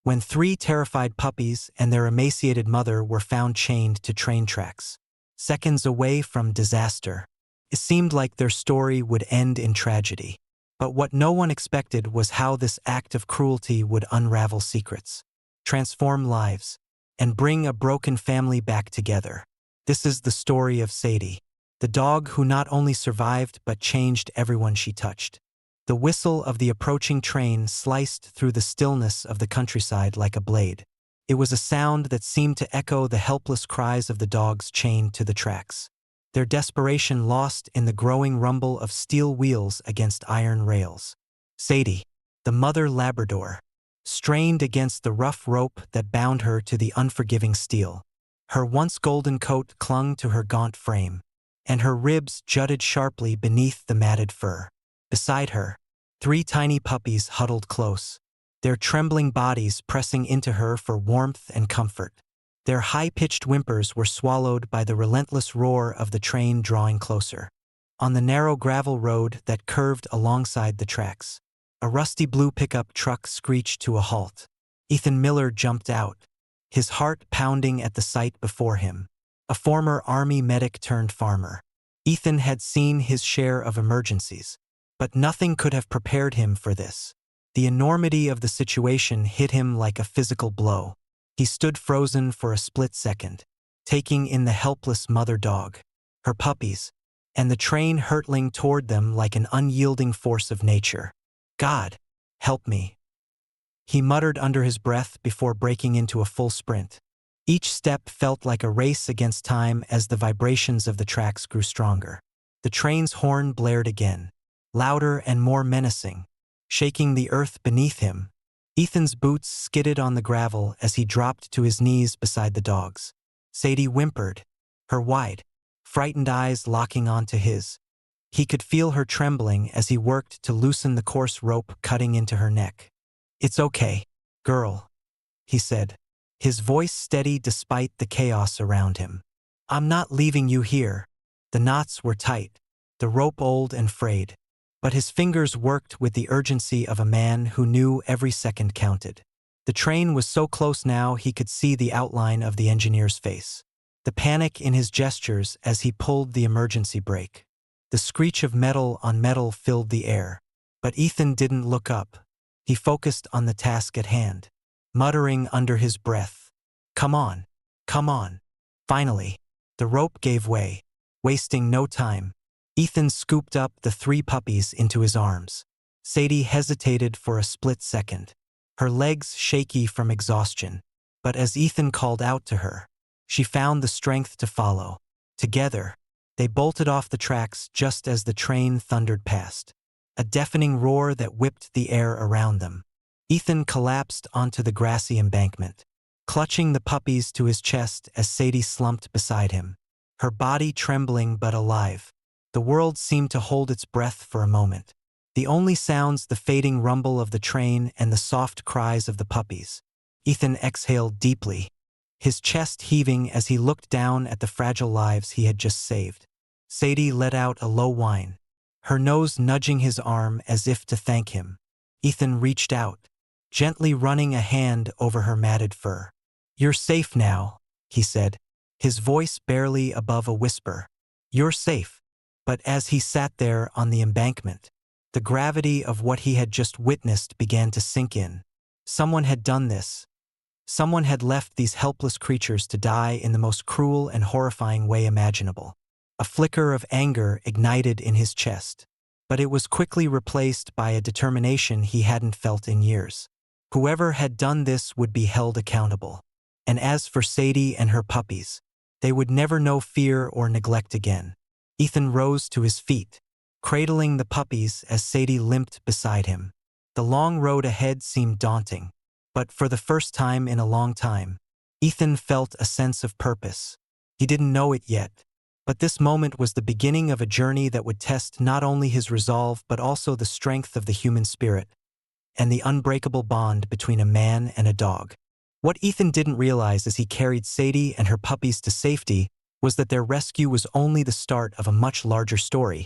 when 3 terrified puppies and their emaciated mother were found chained to train tracks, seconds away from disaster. It seemed like their story would end in tragedy. But what no one expected was how this act of cruelty would unravel secrets, transform lives, and bring a broken family back together. This is the story of Sadie, the dog who not only survived but changed everyone she touched. The whistle of the approaching train sliced through the stillness of the countryside like a blade. It was a sound that seemed to echo the helpless cries of the dogs chained to the tracks, their desperation lost in the growing rumble of steel wheels against iron rails. Sadie, the mother Labrador, strained against the rough rope that bound her to the unforgiving steel. Her once golden coat clung to her gaunt frame, and her ribs jutted sharply beneath the matted fur. Beside her, 3 tiny puppies huddled close, their trembling bodies pressing into her for warmth and comfort. Their high-pitched whimpers were swallowed by the relentless roar of the train drawing closer. On the narrow gravel road that curved alongside the tracks, a rusty blue pickup truck screeched to a halt. Ethan Miller jumped out, his heart pounding at the sight before him. A former Army medic turned farmer, Ethan had seen his share of emergencies, but nothing could have prepared him for this. The enormity of the situation hit him like a physical blow. He stood frozen for a split second, taking in the helpless mother dog, her puppies, and the train hurtling toward them like an unyielding force of nature. "God, help me," he muttered under his breath before breaking into a full sprint. Each step felt like a race against time as the vibrations of the tracks grew stronger. The train's horn blared again, louder and more menacing, shaking the earth beneath him. Ethan's boots skidded on the gravel as he dropped to his knees beside the dogs. Sadie whimpered, her wide, frightened eyes locking onto his. He could feel her trembling as he worked to loosen the coarse rope cutting into her neck. "It's okay, girl," he said, his voice steady despite the chaos around him. "I'm not leaving you here." The knots were tight, the rope old and frayed, but his fingers worked with the urgency of a man who knew every second counted. The train was so close now he could see the outline of the engineer's face, the panic in his gestures as he pulled the emergency brake. The screech of metal on metal filled the air, but Ethan didn't look up. He focused on the task at hand, muttering under his breath, "Come on, come on." Finally, the rope gave way. Wasting no time, Ethan scooped up the 3 puppies into his arms. Sadie hesitated for a split second, her legs shaky from exhaustion, but as Ethan called out to her, she found the strength to follow. Together, they bolted off the tracks just as the train thundered past, a deafening roar that whipped the air around them. Ethan collapsed onto the grassy embankment, clutching the puppies to his chest as Sadie slumped beside him, her body trembling but alive. The world seemed to hold its breath for a moment. The only sounds the fading rumble of the train and the soft cries of the puppies. Ethan exhaled deeply, his chest heaving as he looked down at the fragile lives he had just saved. Sadie let out a low whine, her nose nudging his arm as if to thank him. Ethan reached out, gently running a hand over her matted fur. "You're safe now," he said, his voice barely above a whisper. "You're safe." But as he sat there on the embankment, the gravity of what he had just witnessed began to sink in. Someone had done this. Someone had left these helpless creatures to die in the most cruel and horrifying way imaginable. A flicker of anger ignited in his chest, but it was quickly replaced by a determination he hadn't felt in years. Whoever had done this would be held accountable. And as for Sadie and her puppies, they would never know fear or neglect again. Ethan rose to his feet, cradling the puppies as Sadie limped beside him. The long road ahead seemed daunting, but for the first time in a long time, Ethan felt a sense of purpose. He didn't know it yet, but this moment was the beginning of a journey that would test not only his resolve but also the strength of the human spirit and the unbreakable bond between a man and a dog. What Ethan didn't realize as he carried Sadie and her puppies to safety was that their rescue was only the start of a much larger story,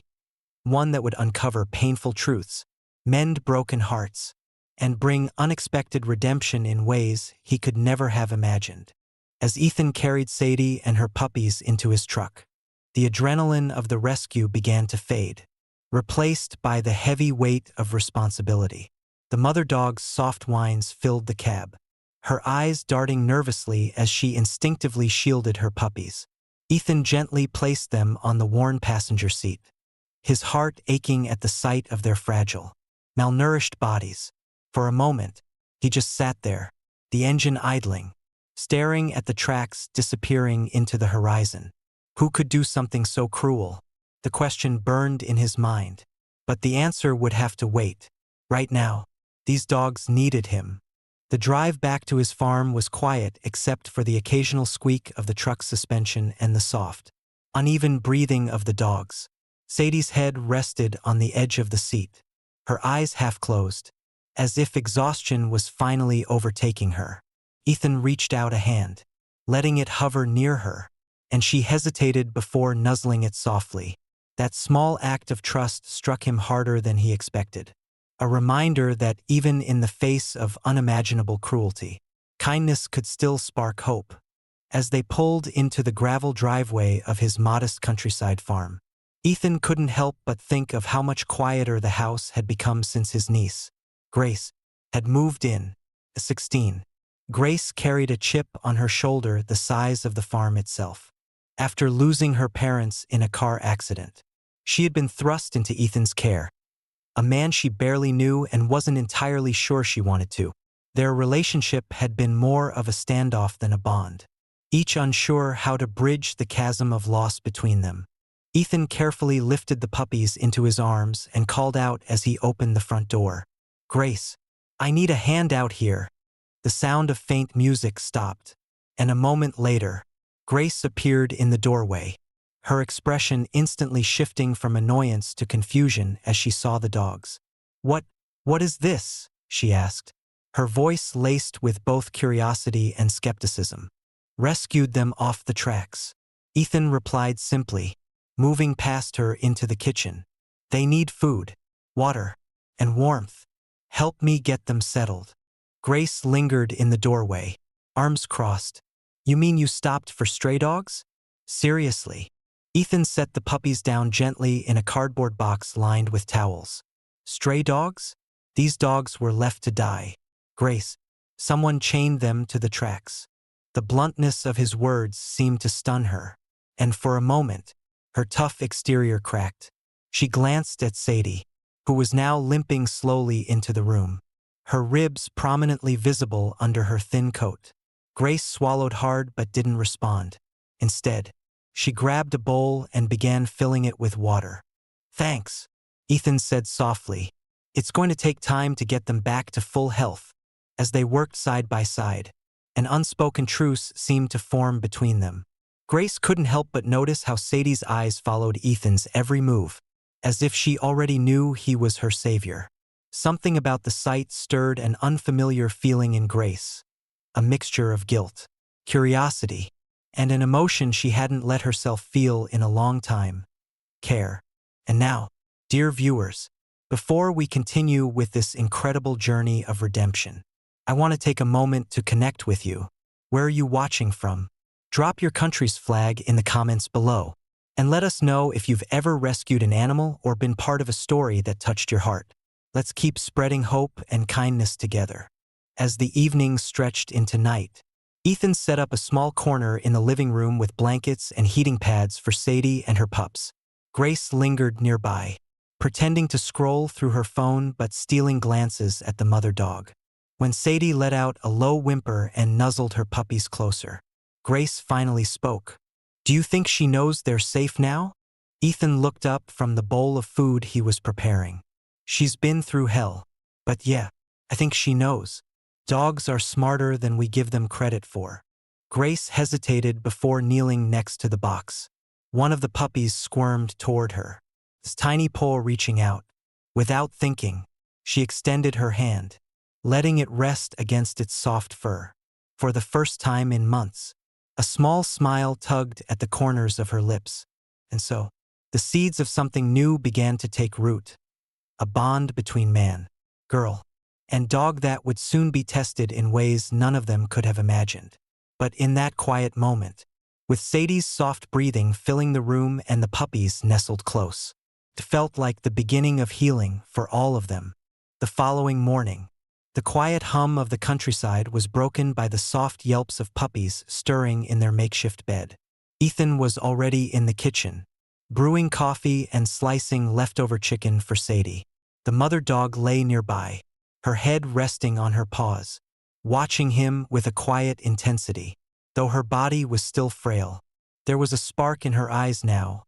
one that would uncover painful truths, mend broken hearts, and bring unexpected redemption in ways he could never have imagined. As Ethan carried Sadie and her puppies into his truck, the adrenaline of the rescue began to fade, replaced by the heavy weight of responsibility. The mother dog's soft whines filled the cab, her eyes darting nervously as she instinctively shielded her puppies. Ethan gently placed them on the worn passenger seat, his heart aching at the sight of their fragile, malnourished bodies. For a moment, he just sat there, the engine idling, staring at the tracks disappearing into the horizon. Who could do something so cruel? The question burned in his mind, but the answer would have to wait. Right now, these dogs needed him. The drive back to his farm was quiet except for the occasional squeak of the truck's suspension and the soft, uneven breathing of the dogs. Sadie's head rested on the edge of the seat, her eyes half closed, as if exhaustion was finally overtaking her. Ethan reached out a hand, letting it hover near her, and she hesitated before nuzzling it softly. That small act of trust struck him harder than he expected. A reminder that even in the face of unimaginable cruelty, kindness could still spark hope. As they pulled into the gravel driveway of his modest countryside farm, Ethan couldn't help but think of how much quieter the house had become since his niece, Grace, had moved in. 16. Grace carried a chip on her shoulder the size of the farm itself. After losing her parents in a car accident, she had been thrust into Ethan's care, a man she barely knew and wasn't entirely sure she wanted to. Their relationship had been more of a standoff than a bond, each unsure how to bridge the chasm of loss between them. Ethan carefully lifted the puppies into his arms and called out as he opened the front door. "Grace, I need a hand out here." The sound of faint music stopped, and a moment later, Grace appeared in the doorway, her expression instantly shifting from annoyance to confusion as she saw the dogs. What is this?" she asked, her voice laced with both curiosity and skepticism. "Rescued them off the tracks," Ethan replied simply, moving past her into the kitchen. "They need food, water, and warmth. Help me get them settled." Grace lingered in the doorway, arms crossed. "You mean you stopped for stray dogs? Seriously?" Ethan set the puppies down gently in a cardboard box lined with towels. "Stray dogs? These dogs were left to die. Grace, someone chained them to the tracks." The bluntness of his words seemed to stun her, and for a moment, her tough exterior cracked. She glanced at Sadie, who was now limping slowly into the room, her ribs prominently visible under her thin coat. Grace swallowed hard but didn't respond. Instead, she grabbed a bowl and began filling it with water. "Thanks," Ethan said softly. "It's going to take time to get them back to full health." As they worked side by side, an unspoken truce seemed to form between them. Grace couldn't help but notice how Sadie's eyes followed Ethan's every move, as if she already knew he was her savior. Something about the sight stirred an unfamiliar feeling in Grace, a mixture of guilt, curiosity, and an emotion she hadn't let herself feel in a long time: care. And now, dear viewers, before we continue with this incredible journey of redemption, I want to take a moment to connect with you. Where are you watching from? Drop your country's flag in the comments below, and let us know if you've ever rescued an animal or been part of a story that touched your heart. Let's keep spreading hope and kindness together. As the evening stretched into night, Ethan set up a small corner in the living room with blankets and heating pads for Sadie and her pups. Grace lingered nearby, pretending to scroll through her phone but stealing glances at the mother dog. When Sadie let out a low whimper and nuzzled her puppies closer, Grace finally spoke. "Do you think she knows they're safe now?" Ethan looked up from the bowl of food he was preparing. "She's been through hell. But yeah, I think she knows. Dogs are smarter than we give them credit for." Grace hesitated before kneeling next to the box. One of the puppies squirmed toward her, his tiny paw reaching out. Without thinking, she extended her hand, letting it rest against its soft fur. For the first time in months, a small smile tugged at the corners of her lips. And so, the seeds of something new began to take root. A bond between man, girl, and dog that would soon be tested in ways none of them could have imagined. But in that quiet moment, with Sadie's soft breathing filling the room and the puppies nestled close, it felt like the beginning of healing for all of them. The following morning, the quiet hum of the countryside was broken by the soft yelps of puppies stirring in their makeshift bed. Ethan was already in the kitchen, brewing coffee and slicing leftover chicken for Sadie. The mother dog lay nearby, her head resting on her paws, watching him with a quiet intensity. Though her body was still frail, there was a spark in her eyes now,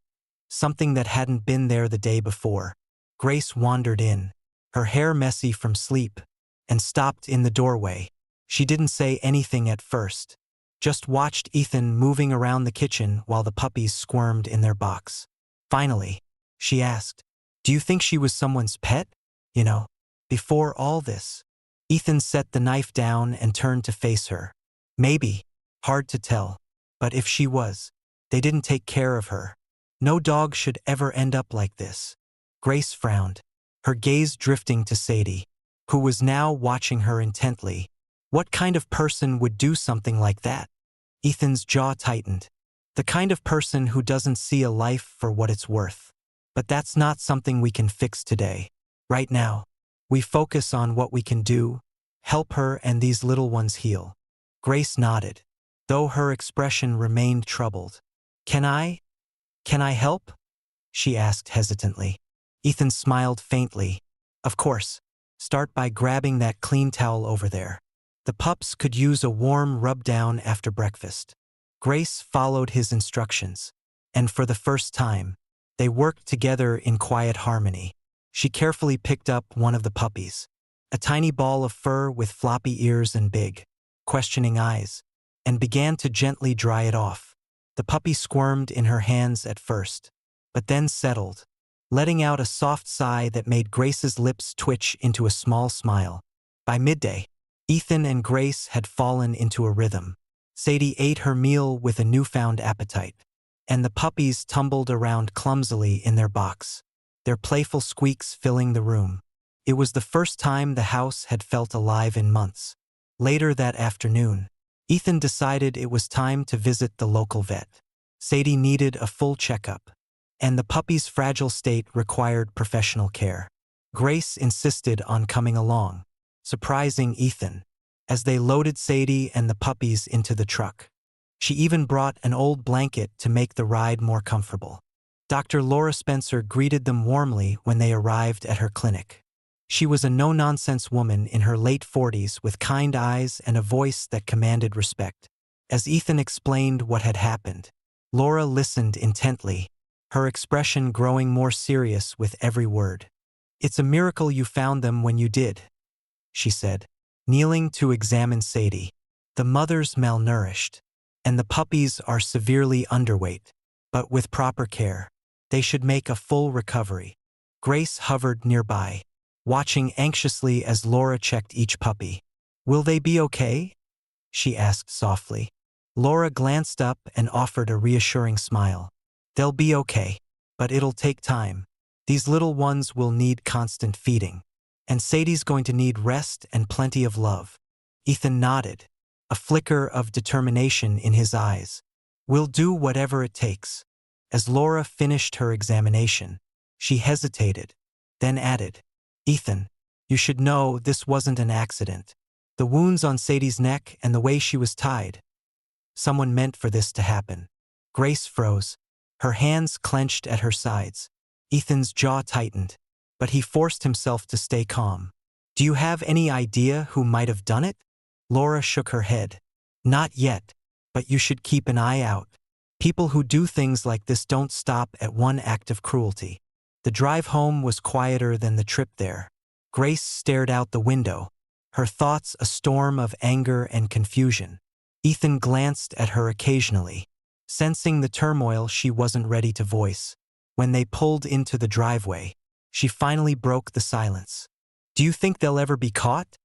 something that hadn't been there the day before. Grace wandered in, her hair messy from sleep, and stopped in the doorway. She didn't say anything at first, just watched Ethan moving around the kitchen while the puppies squirmed in their box. Finally, she asked, "Do you think she was someone's pet? You know, before all this?" Ethan set the knife down and turned to face her. Maybe. Hard to tell. But if she was, they didn't take care of her. No dog should ever end up like this. Grace frowned, her gaze drifting to Sadie, who was now watching her intently. What kind of person would do something like that? Ethan's jaw tightened. The kind of person who doesn't see a life for what it's worth. But that's not something we can fix today. Right now, we focus on what we can do, help her and these little ones heal. Grace nodded, though her expression remained troubled. Can I help?" she asked hesitantly. Ethan smiled faintly. "Of course. Start by grabbing that clean towel over there. The pups could use a warm rub-down after breakfast." Grace followed his instructions, and for the first time, they worked together in quiet harmony. She carefully picked up one of the puppies, a tiny ball of fur with floppy ears and big, questioning eyes, and began to gently dry it off. The puppy squirmed in her hands at first, but then settled, letting out a soft sigh that made Grace's lips twitch into a small smile. By midday, Ethan and Grace had fallen into a rhythm. Sadie ate her meal with a newfound appetite, and the puppies tumbled around clumsily in their box, their playful squeaks filling the room. It was the first time the house had felt alive in months. Later that afternoon, Ethan decided it was time to visit the local vet. Sadie needed a full checkup, and the puppy's fragile state required professional care. Grace insisted on coming along, surprising Ethan, as they loaded Sadie and the puppies into the truck. She even brought an old blanket to make the ride more comfortable. Dr. Laura Spencer greeted them warmly when they arrived at her clinic. She was a no-nonsense woman in her late 40s with kind eyes and a voice that commanded respect. As Ethan explained what had happened, Laura listened intently, her expression growing more serious with every word. "It's a miracle you found them when you did," she said, kneeling to examine Sadie. "The mother's malnourished, and the puppies are severely underweight, but with proper care, they should make a full recovery." Grace hovered nearby, watching anxiously as Laura checked each puppy. "Will they be okay?" she asked softly. Laura glanced up and offered a reassuring smile. "They'll be okay, but it'll take time. These little ones will need constant feeding, and Sadie's going to need rest and plenty of love." Ethan nodded, a flicker of determination in his eyes. "We'll do whatever it takes." As Laura finished her examination, she hesitated, then added, "Ethan, you should know this wasn't an accident. The wounds on Sadie's neck and the way she was tied. Someone meant for this to happen." Grace froze, her hands clenched at her sides. Ethan's jaw tightened, but he forced himself to stay calm. "Do you have any idea who might have done it?" Laura shook her head. "Not yet, but you should keep an eye out. People who do things like this don't stop at one act of cruelty." The drive home was quieter than the trip there. Grace stared out the window, her thoughts a storm of anger and confusion. Ethan glanced at her occasionally, sensing the turmoil she wasn't ready to voice. When they pulled into the driveway, she finally broke the silence. "Do you think they'll ever be caught?"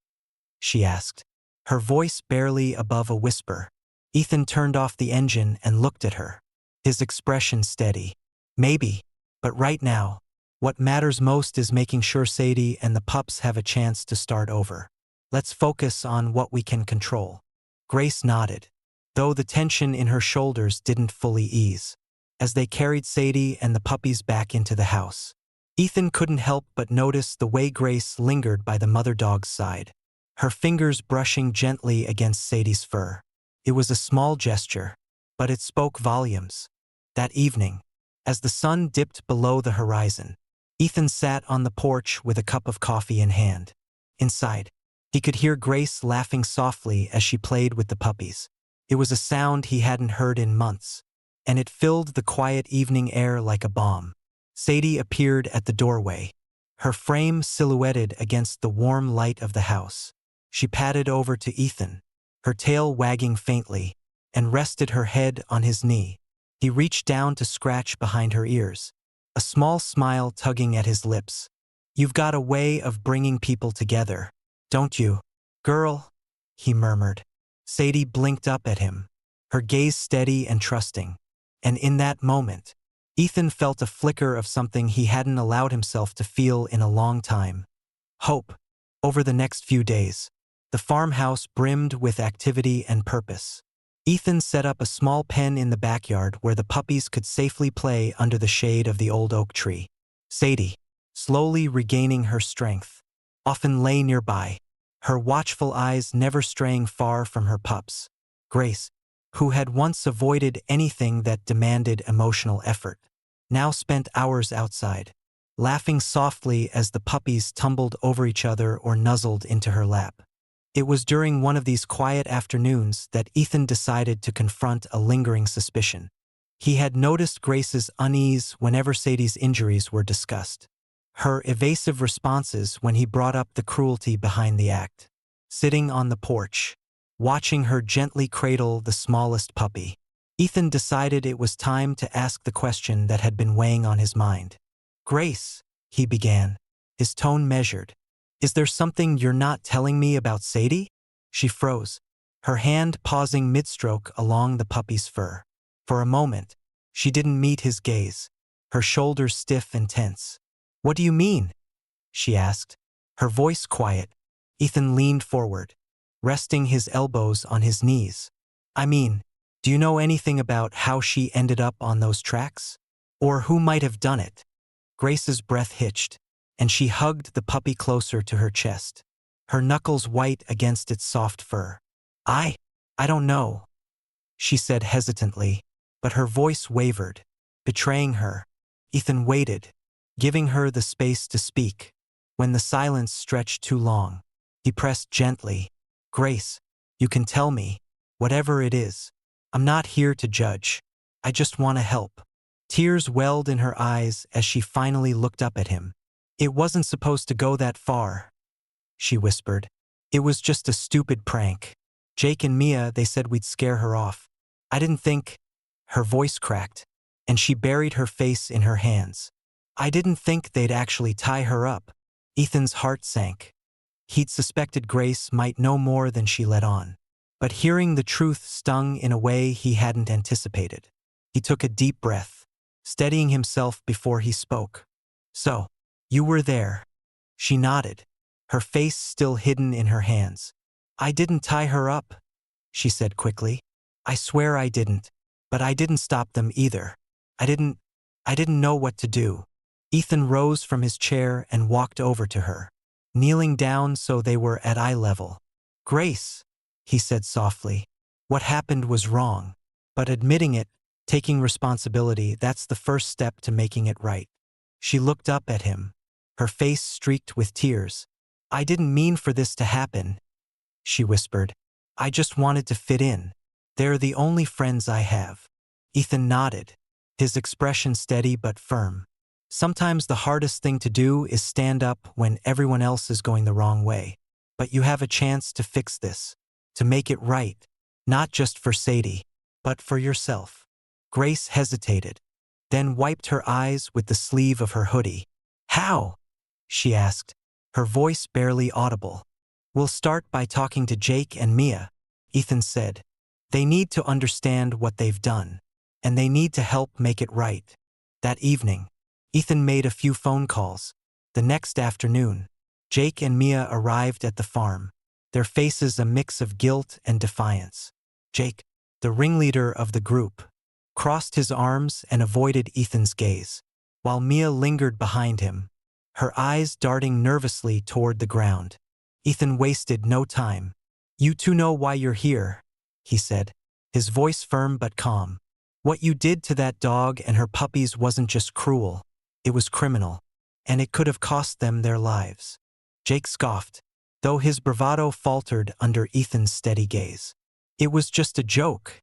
she asked, her voice barely above a whisper. Ethan turned off the engine and looked at her, his expression steady. "Maybe, but right now, What matters most is making sure Sadie and the pups have a chance to start over. Let's focus on what we can control. Grace nodded, though the tension in her shoulders didn't fully ease. As they carried Sadie and the puppies back into the house, Ethan couldn't help but notice the way Grace lingered by the mother dog's side, her fingers brushing gently against Sadie's fur. It was a small gesture, but it spoke volumes. That evening, as the sun dipped below the horizon, Ethan sat on the porch with a cup of coffee in hand. Inside, he could hear Grace laughing softly as she played with the puppies. It was a sound he hadn't heard in months, and it filled the quiet evening air like a balm. Sadie appeared at the doorway, her frame silhouetted against the warm light of the house. She padded over to Ethan, her tail wagging faintly, and rested her head on his knee. He reached down to scratch behind her ears, a small smile tugging at his lips. "You've got a way of bringing people together, don't you, girl?" he murmured. Sadie blinked up at him, her gaze steady and trusting. And in that moment, Ethan felt a flicker of something he hadn't allowed himself to feel in a long time: hope. Over the next few days, the farmhouse brimmed with activity and purpose. Ethan set up a small pen in the backyard where the puppies could safely play under the shade of the old oak tree. Sadie, slowly regaining her strength, often lay nearby, her watchful eyes never straying far from her pups. Grace, who had once avoided anything that demanded emotional effort, now spent hours outside, laughing softly as the puppies tumbled over each other or nuzzled into her lap. It was during one of these quiet afternoons that Ethan decided to confront a lingering suspicion. He had noticed Grace's unease whenever Sadie's injuries were discussed, her evasive responses when he brought up the cruelty behind the act. Sitting on the porch, watching her gently cradle the smallest puppy, Ethan decided it was time to ask the question that had been weighing on his mind. "Grace," he began, his tone measured, "is there something you're not telling me about Sadie?" She froze, her hand pausing mid-stroke along the puppy's fur. For a moment, she didn't meet his gaze, her shoulders stiff and tense. "What do you mean?" she asked, her voice quiet. Ethan leaned forward, resting his elbows on his knees. "I mean, do you know anything about how she ended up on those tracks? Or who might have done it?" Grace's breath hitched, and she hugged the puppy closer to her chest, her knuckles white against its soft fur. I don't know," she said hesitantly, but her voice wavered, betraying her. Ethan waited, giving her the space to speak. When the silence stretched too long, he pressed gently. "Grace, you can tell me, whatever it is. I'm not here to judge. I just want to help." Tears welled in her eyes as she finally looked up at him. "It wasn't supposed to go that far," she whispered. "It was just a stupid prank. Jake and Mia, they said we'd scare her off. I didn't think—" Her voice cracked, and she buried her face in her hands. "I didn't think they'd actually tie her up." Ethan's heart sank. He'd suspected Grace might know more than she let on, but hearing the truth stung in a way he hadn't anticipated. He took a deep breath, steadying himself before he spoke. "So, you were there." She nodded, her face still hidden in her hands. "I didn't tie her up," she said quickly. "I swear I didn't. But I didn't stop them either. I didn't know what to do." Ethan rose from his chair and walked over to her, kneeling down so they were at eye level. "Grace," he said softly, "what happened was wrong. But admitting it, taking responsibility, that's the first step to making it right." She looked up at him, her face streaked with tears. "I didn't mean for this to happen," she whispered. "I just wanted to fit in. They're the only friends I have." Ethan nodded, his expression steady but firm. "Sometimes the hardest thing to do is stand up when everyone else is going the wrong way. But you have a chance to fix this, to make it right, not just for Sadie, but for yourself." Grace hesitated, then wiped her eyes with the sleeve of her hoodie. "How?" she asked, her voice barely audible. "We'll start by talking to Jake and Mia," Ethan said. "They need to understand what they've done, and they need to help make it right." That evening, Ethan made a few phone calls. The next afternoon, Jake and Mia arrived at the farm, their faces a mix of guilt and defiance. Jake, the ringleader of the group, crossed his arms and avoided Ethan's gaze, while Mia lingered behind him, her eyes darting nervously toward the ground. Ethan wasted no time. "You two know why you're here," he said, his voice firm but calm. "What you did to that dog and her puppies wasn't just cruel, it was criminal, and it could have cost them their lives." Jake scoffed, though his bravado faltered under Ethan's steady gaze. "It was just a joke,"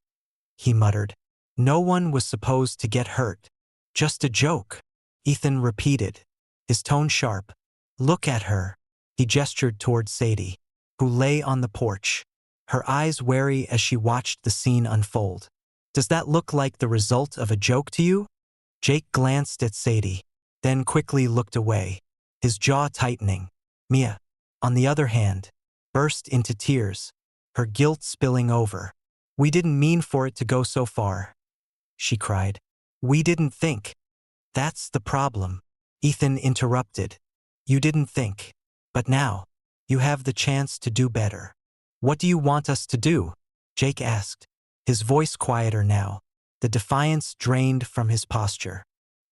he muttered. "No one was supposed to get hurt. Just a joke," Ethan repeated, his tone sharp. "Look at her." He gestured toward Sadie, who lay on the porch, her eyes wary as she watched the scene unfold. "Does that look like the result of a joke to you?" Jake glanced at Sadie, then quickly looked away, his jaw tightening. Mia, on the other hand, burst into tears, her guilt spilling over. "We didn't mean for it to go so far," she cried. "We didn't think." "That's the problem," Ethan interrupted. "You didn't think. But now, you have the chance to do better." "What do you want us to do?" Jake asked, his voice quieter now, the defiance drained from his posture.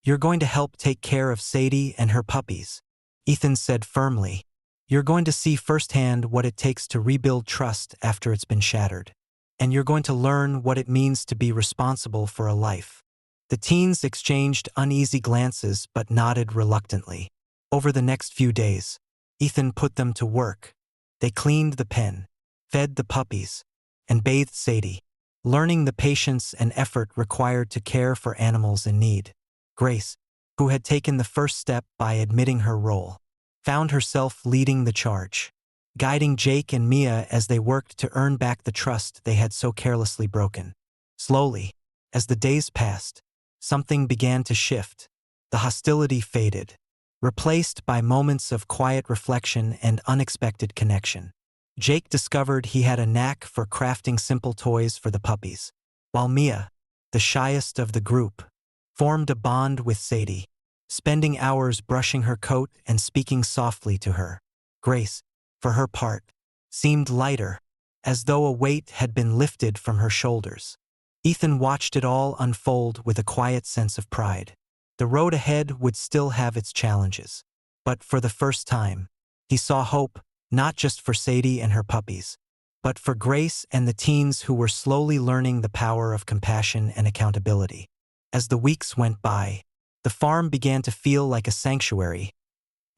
"You're going to help take care of Sadie and her puppies," Ethan said firmly. "You're going to see firsthand what it takes to rebuild trust after it's been shattered. And you're going to learn what it means to be responsible for a life." The teens exchanged uneasy glances but nodded reluctantly. Over the next few days, Ethan put them to work. They cleaned the pen, fed the puppies, and bathed Sadie, learning the patience and effort required to care for animals in need. Grace, who had taken the first step by admitting her role, found herself leading the charge, guiding Jake and Mia as they worked to earn back the trust they had so carelessly broken. Slowly, as the days passed, something began to shift. The hostility faded, replaced by moments of quiet reflection and unexpected connection. Jake discovered he had a knack for crafting simple toys for the puppies, while Mia, the shyest of the group, formed a bond with Sadie, spending hours brushing her coat and speaking softly to her. Grace, for her part, seemed lighter, as though a weight had been lifted from her shoulders. Ethan watched it all unfold with a quiet sense of pride. The road ahead would still have its challenges, but for the first time, he saw hope, not just for Sadie and her puppies, but for Grace and the teens who were slowly learning the power of compassion and accountability. As the weeks went by, the farm began to feel like a sanctuary,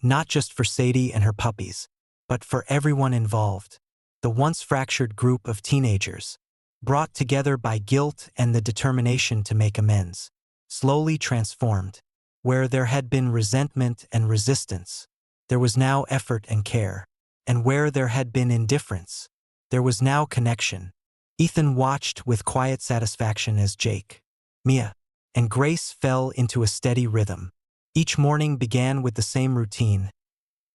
not just for Sadie and her puppies, but for everyone involved. The once fractured group of teenagers, brought together by guilt and the determination to make amends, slowly transformed. Where there had been resentment and resistance, there was now effort and care. And where there had been indifference, there was now connection. Ethan watched with quiet satisfaction as Jake, Mia, and Grace fell into a steady rhythm. Each morning began with the same routine: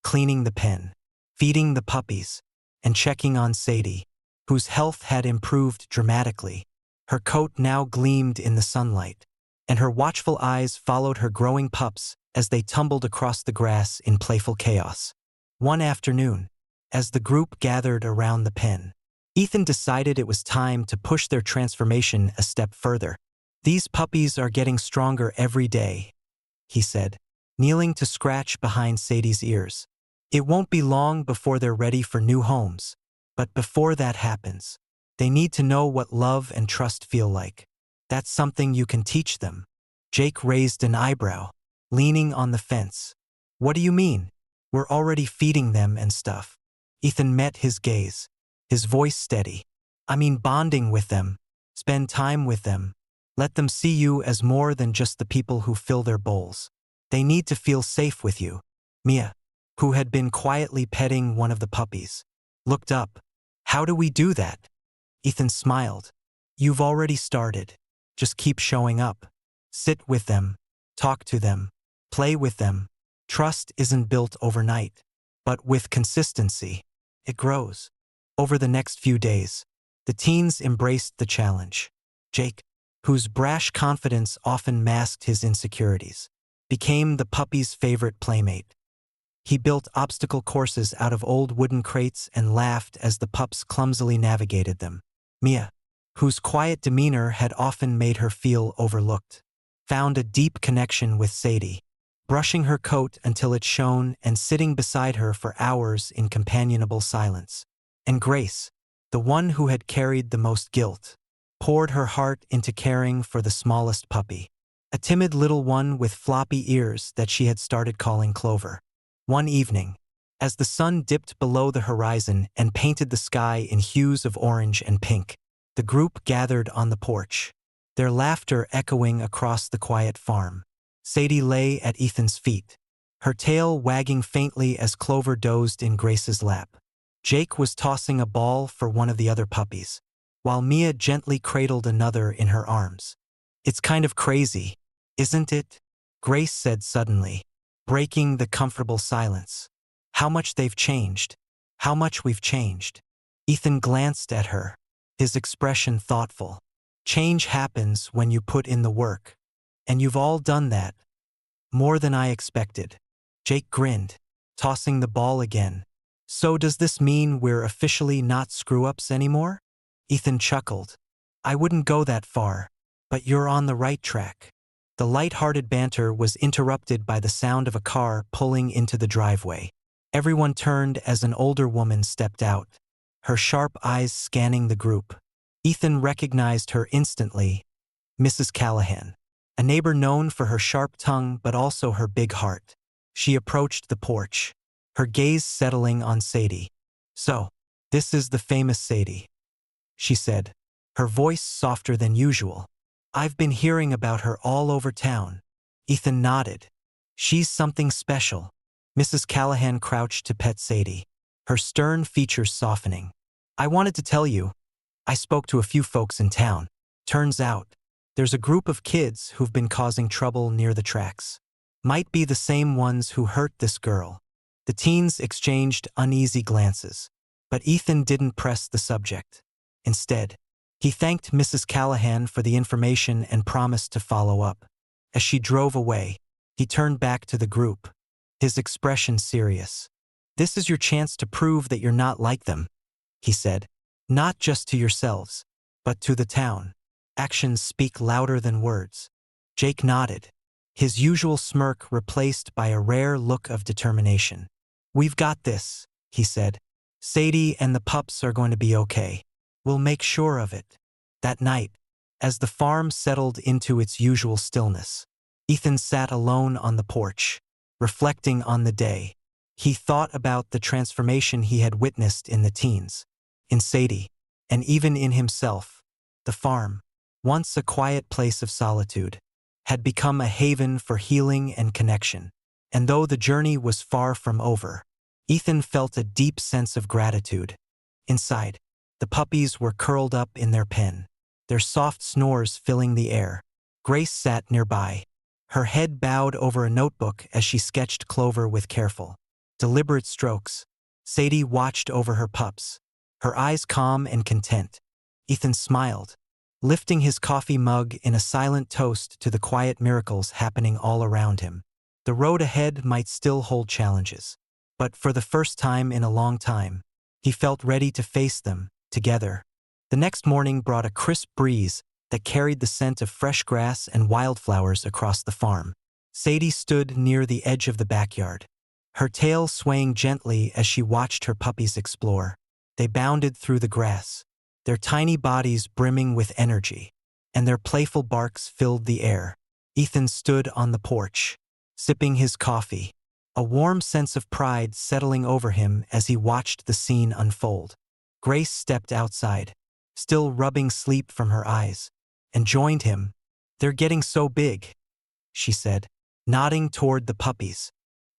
cleaning the pen, feeding the puppies, and checking on Sadie, whose health had improved dramatically. Her coat now gleamed in the sunlight, and her watchful eyes followed her growing pups as they tumbled across the grass in playful chaos. One afternoon, as the group gathered around the pen, Ethan decided it was time to push their transformation a step further. "These puppies are getting stronger every day," he said, kneeling to scratch behind Sadie's ears. "It won't be long before they're ready for new homes, but before that happens, they need to know what love and trust feel like. That's something you can teach them." Jake raised an eyebrow, leaning on the fence. "What do you mean? We're already feeding them and stuff." Ethan met his gaze, his voice steady. "I mean bonding with them. Spend time with them. Let them see you as more than just the people who fill their bowls. They need to feel safe with you." Mia, who had been quietly petting one of the puppies, looked up. "How do we do that?" Ethan smiled. "You've already started. Just keep showing up. Sit with them, talk to them, play with them. Trust isn't built overnight, but with consistency, it grows." Over the next few days, the teens embraced the challenge. Jake, whose brash confidence often masked his insecurities, became the puppy's favorite playmate. He built obstacle courses out of old wooden crates and laughed as the pups clumsily navigated them. Mia, whose quiet demeanor had often made her feel overlooked, found a deep connection with Sadie, brushing her coat until it shone and sitting beside her for hours in companionable silence. And Grace, the one who had carried the most guilt, poured her heart into caring for the smallest puppy, a timid little one with floppy ears that she had started calling Clover. One evening, as the sun dipped below the horizon and painted the sky in hues of orange and pink, the group gathered on the porch, their laughter echoing across the quiet farm. Sadie lay at Ethan's feet, her tail wagging faintly as Clover dozed in Grace's lap. Jake was tossing a ball for one of the other puppies, while Mia gently cradled another in her arms. "It's kind of crazy, isn't it?" Grace said suddenly, breaking the comfortable silence. "How much they've changed. How much we've changed." Ethan glanced at her, his expression thoughtful. "Change happens when you put in the work. And you've all done that. More than I expected." Jake grinned, tossing the ball again. "So does this mean we're officially not screw-ups anymore?" Ethan chuckled. "I wouldn't go that far, but you're on the right track." The light-hearted banter was interrupted by the sound of a car pulling into the driveway. Everyone turned as an older woman stepped out, her sharp eyes scanning the group. Ethan recognized her instantly, Mrs. Callahan, a neighbor known for her sharp tongue but also her big heart. She approached the porch, her gaze settling on Sadie. "So, this is the famous Sadie," she said, her voice softer than usual. "I've been hearing about her all over town." Ethan nodded. "She's something special." Mrs. Callahan crouched to pet Sadie, her stern features softening. "I wanted to tell you, I spoke to a few folks in town. Turns out, there's a group of kids who've been causing trouble near the tracks. Might be the same ones who hurt this girl." The teens exchanged uneasy glances, but Ethan didn't press the subject. Instead, he thanked Mrs. Callahan for the information and promised to follow up. As she drove away, he turned back to the group, his expression serious. "This is your chance to prove that you're not like them," he said. "Not just to yourselves, but to the town. Actions speak louder than words." Jake nodded, his usual smirk replaced by a rare look of determination. "We've got this," he said. "Sadie and the pups are going to be okay. We'll make sure of it." That night, as the farm settled into its usual stillness, Ethan sat alone on the porch, reflecting on the day. He thought about the transformation he had witnessed in the teens, in Sadie, and even in himself. The farm, once a quiet place of solitude, had become a haven for healing and connection. And though the journey was far from over, Ethan felt a deep sense of gratitude. Inside, the puppies were curled up in their pen, their soft snores filling the air. Grace sat nearby, her head bowed over a notebook as she sketched Clover with careful, deliberate strokes. Sadie watched over her pups, her eyes calm and content. Ethan smiled, lifting his coffee mug in a silent toast to the quiet miracles happening all around him. The road ahead might still hold challenges, but for the first time in a long time, he felt ready to face them together. The next morning brought a crisp breeze that carried the scent of fresh grass and wildflowers across the farm. Sadie stood near the edge of the backyard, her tail swaying gently as she watched her puppies explore. They bounded through the grass, their tiny bodies brimming with energy, and their playful barks filled the air. Ethan stood on the porch, sipping his coffee, a warm sense of pride settling over him as he watched the scene unfold. Grace stepped outside, still rubbing sleep from her eyes, and joined him. "They're getting so big," she said, nodding toward the puppies.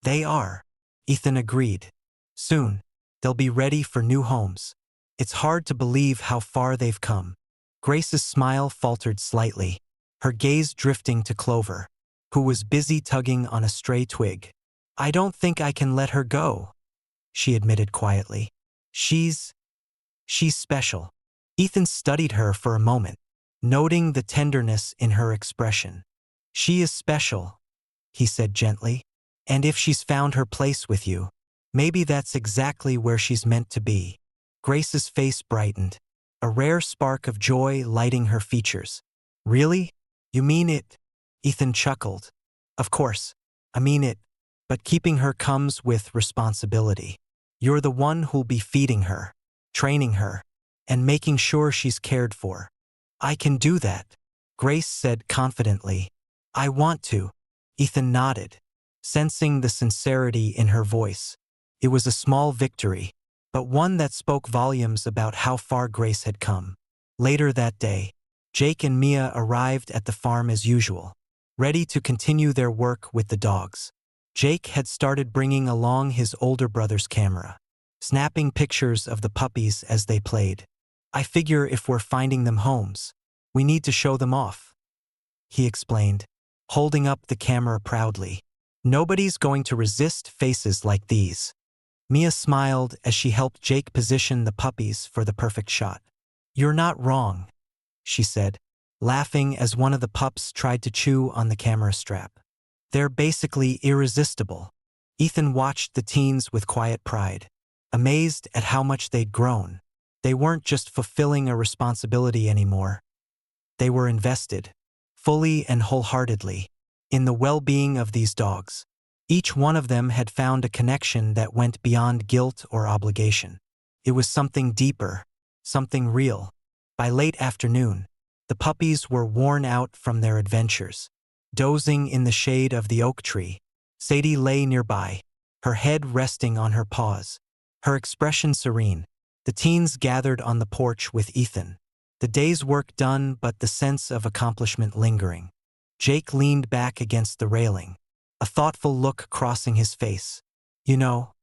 "They are," Ethan agreed. "Soon, they'll be ready for new homes. It's hard to believe how far they've come." Grace's smile faltered slightly, her gaze drifting to Clover, who was busy tugging on a stray twig. "I don't think I can let her go," she admitted quietly. She's special." Ethan studied her for a moment, noting the tenderness in her expression. "She is special," he said gently. And if she's found her place with you, maybe that's exactly where she's meant to be. Grace's face brightened, a rare spark of joy lighting her features. Really? You mean it? Ethan chuckled. Of course, I mean it, but keeping her comes with responsibility. You're the one who'll be feeding her, training her, and making sure she's cared for. I can do that, Grace said confidently. I want to. Ethan nodded, sensing the sincerity in her voice. It was a small victory, but one that spoke volumes about how far Grace had come. Later that day, Jake and Mia arrived at the farm as usual, ready to continue their work with the dogs. Jake had started bringing along his older brother's camera, snapping pictures of the puppies as they played. I figure if we're finding them homes, we need to show them off, he explained, holding up the camera proudly. Nobody's going to resist faces like these. Mia smiled as she helped Jake position the puppies for the perfect shot. You're not wrong, she said, laughing as one of the pups tried to chew on the camera strap. They're basically irresistible. Ethan watched the teens with quiet pride, amazed at how much they'd grown. They weren't just fulfilling a responsibility anymore. They were invested, fully and wholeheartedly, in the well-being of these dogs. Each one of them had found a connection that went beyond guilt or obligation. It was something deeper, something real. By late afternoon, the puppies were worn out from their adventures. Dozing in the shade of the oak tree, Sadie lay nearby, her head resting on her paws, her expression serene. The teens gathered on the porch with Ethan, the day's work done but the sense of accomplishment lingering. Jake leaned back against the railing, a thoughtful look crossing his face. You know,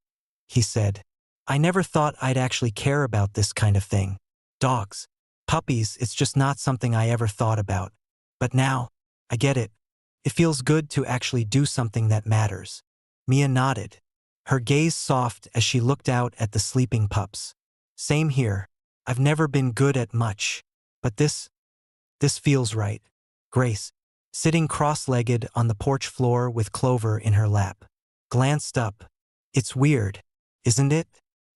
he said, I never thought I'd actually care about this kind of thing. Dogs, puppies, it's just not something I ever thought about. But now, I get it. It feels good to actually do something that matters. Mia nodded, her gaze soft as she looked out at the sleeping pups. Same here. I've never been good at much. But this feels right. Grace, sitting cross-legged on the porch floor with Clover in her lap, glanced up. It's weird, isn't it?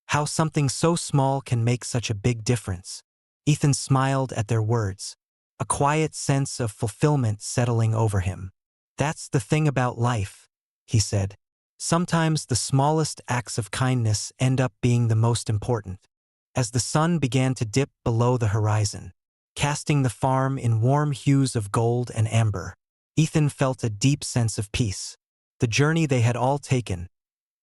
How something so small can make such a big difference. Ethan smiled at their words, a quiet sense of fulfillment settling over him. That's the thing about life, he said. Sometimes the smallest acts of kindness end up being the most important. As the sun began to dip below the horizon, casting the farm in warm hues of gold and amber, Ethan felt a deep sense of peace. The journey they had all taken,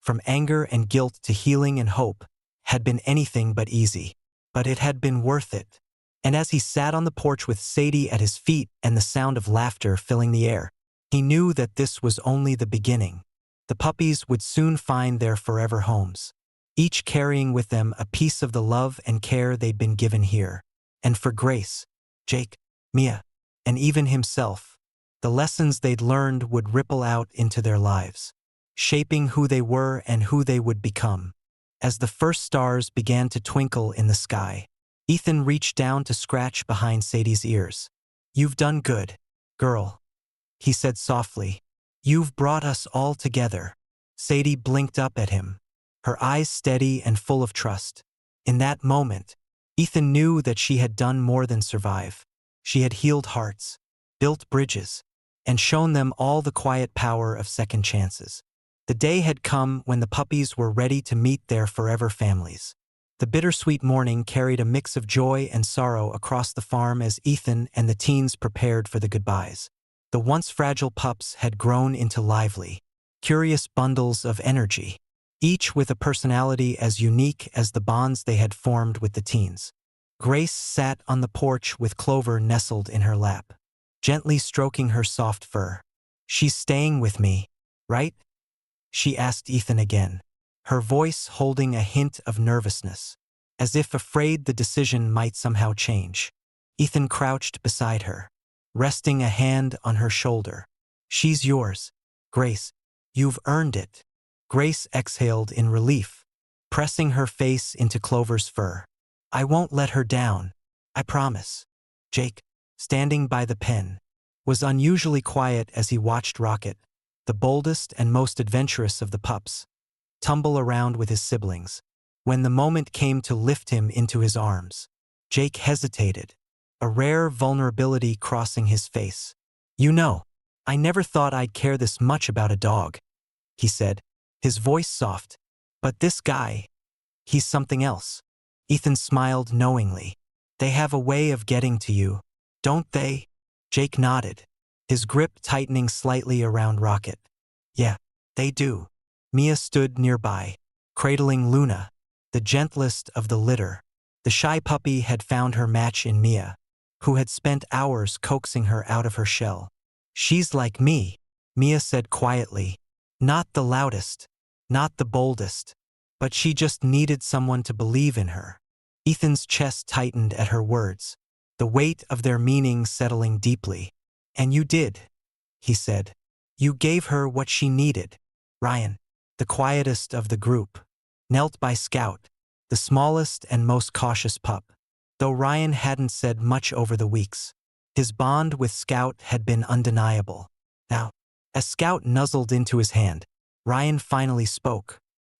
from anger and guilt to healing and hope, had been anything but easy. But it had been worth it. And as he sat on the porch with Sadie at his feet and the sound of laughter filling the air, he knew that this was only the beginning. The puppies would soon find their forever homes, each carrying with them a piece of the love and care they'd been given here. And for Grace, Jake, Mia, and even himself, the lessons they'd learned would ripple out into their lives, shaping who they were and who they would become. As the first stars began to twinkle in the sky, Ethan reached down to scratch behind Sadie's ears. You've done good, girl, he said softly. You've brought us all together. Sadie blinked up at him, her eyes steady and full of trust. In that moment, Ethan knew that she had done more than survive. She had healed hearts, built bridges, and shown them all the quiet power of second chances. The day had come when the puppies were ready to meet their forever families. The bittersweet morning carried a mix of joy and sorrow across the farm as Ethan and the teens prepared for the goodbyes. The once fragile pups had grown into lively, curious bundles of energy, each with a personality as unique as the bonds they had formed with the teens. Grace sat on the porch with Clover nestled in her lap, gently stroking her soft fur. She's staying with me, right? She asked Ethan again, her voice holding a hint of nervousness, as if afraid the decision might somehow change. Ethan crouched beside her, resting a hand on her shoulder. She's yours, Grace. You've earned it. Grace exhaled in relief, pressing her face into Clover's fur. I won't let her down, I promise. Jake, standing by the pen, was unusually quiet as he watched Rocket, the boldest and most adventurous of the pups, tumble around with his siblings. When the moment came to lift him into his arms, Jake hesitated, a rare vulnerability crossing his face. "You know, I never thought I'd care this much about a dog," he said, his voice soft. "But this guy, he's something else." Ethan smiled knowingly. "They have a way of getting to you, don't they?" Jake nodded, his grip tightening slightly around Rocket. "Yeah, they do." Mia stood nearby, cradling Luna, the gentlest of the litter. The shy puppy had found her match in Mia, who had spent hours coaxing her out of her shell. "She's like me," Mia said quietly. "Not the loudest, not the boldest, but she just needed someone to believe in her." Ethan's chest tightened at her words, the weight of their meaning settling deeply. "And you did," he said. "You gave her what she needed." Ryan, the quietest of the group, knelt by Scout, the smallest and most cautious pup. Though Ryan hadn't said much over the weeks, his bond with Scout had been undeniable. Now, as Scout nuzzled into his hand, Ryan finally spoke.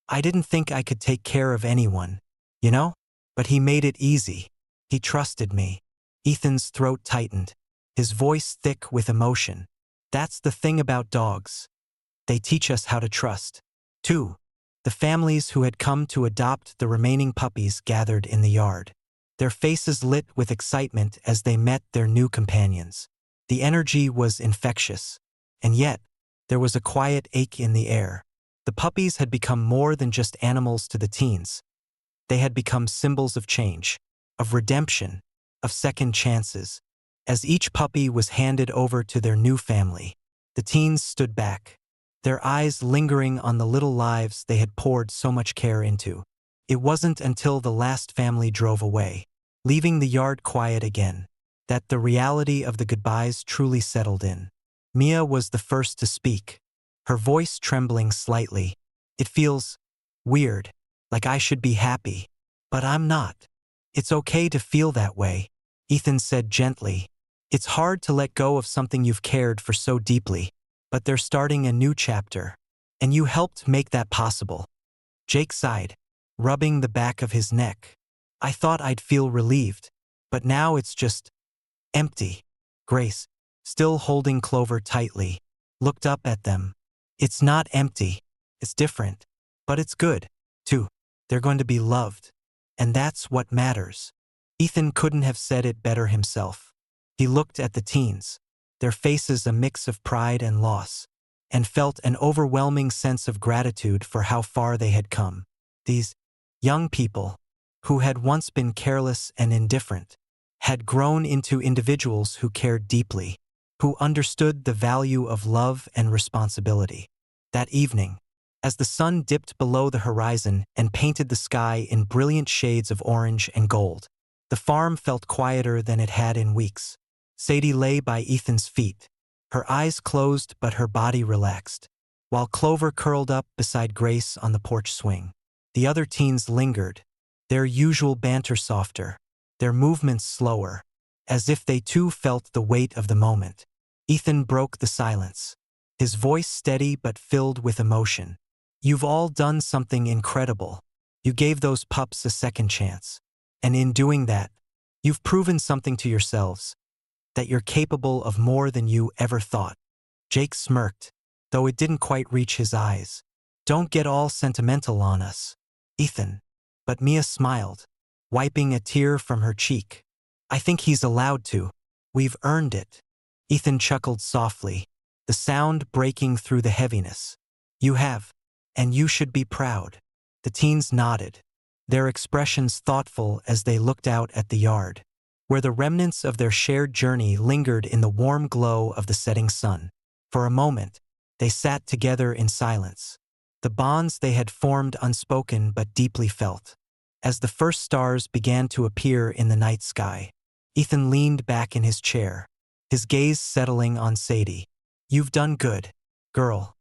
"I didn't think I could take care of anyone, you know? But he made it easy. He trusted me." Ethan's throat tightened, his voice thick with emotion. "That's the thing about dogs. They teach us how to trust." 2. The families who had come to adopt the remaining puppies gathered in the yard, their faces lit with excitement as they met their new companions. The energy was infectious, and yet there was a quiet ache in the air. The puppies had become more than just animals to the teens. They had become symbols of change, of redemption, of second chances. As each puppy was handed over to their new family, the teens stood back, their eyes lingering on the little lives they had poured so much care into. It wasn't until the last family drove away, leaving the yard quiet again, that the reality of the goodbyes truly settled in. Mia was the first to speak, her voice trembling slightly. "It feels weird, like I should be happy, but I'm not." "It's okay to feel that way," Ethan said gently. "It's hard to let go of something you've cared for so deeply, but they're starting a new chapter, and you helped make that possible." Jake sighed, rubbing the back of his neck. "I thought I'd feel relieved, but now it's just empty." Grace, still holding Clover tightly, looked up at them. "It's not empty, it's different, but it's good, too. They're going to be loved, and that's what matters." Ethan couldn't have said it better himself. He looked at the teens, their faces a mix of pride and loss, and felt an overwhelming sense of gratitude for how far they had come. These young people, who had once been careless and indifferent, had grown into individuals who cared deeply, who understood the value of love and responsibility. That evening, as the sun dipped below the horizon and painted the sky in brilliant shades of orange and gold, the farm felt quieter than it had in weeks. Sadie lay by Ethan's feet, her eyes closed but her body relaxed, while Clover curled up beside Grace on the porch swing. The other teens lingered, their usual banter softer, their movements slower, as if they too felt the weight of the moment. Ethan broke the silence, his voice steady but filled with emotion. "You've all done something incredible. You gave those pups a second chance. And in doing that, you've proven something to yourselves, that you're capable of more than you ever thought." Jake smirked, though it didn't quite reach his eyes. "Don't get all sentimental on us, Ethan." But Mia smiled, wiping a tear from her cheek. "I think he's allowed to. We've earned it." Ethan chuckled softly, the sound breaking through the heaviness. "You have, and you should be proud." The teens nodded, their expressions thoughtful as they looked out at the yard, where the remnants of their shared journey lingered in the warm glow of the setting sun. For a moment, they sat together in silence, the bonds they had formed unspoken but deeply felt. As the first stars began to appear in the night sky, Ethan leaned back in his chair, his gaze settling on Sadie. "You've done good, girl,"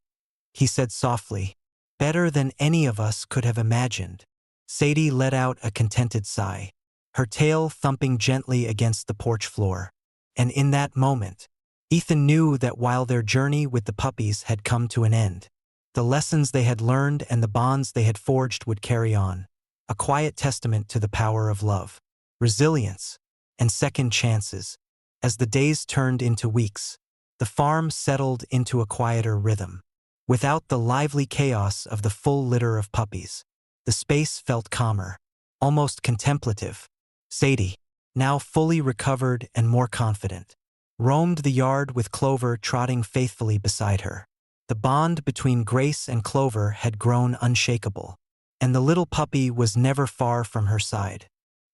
he said softly. "Better than any of us could have imagined." Sadie let out a contented sigh, her tail thumping gently against the porch floor. And in that moment, Ethan knew that while their journey with the puppies had come to an end, the lessons they had learned and the bonds they had forged would carry on, a quiet testament to the power of love, resilience, and second chances. As the days turned into weeks, the farm settled into a quieter rhythm. Without the lively chaos of the full litter of puppies, the space felt calmer, almost contemplative. Sadie, now fully recovered and more confident, roamed the yard with Clover trotting faithfully beside her. The bond between Grace and Clover had grown unshakable, and the little puppy was never far from her side.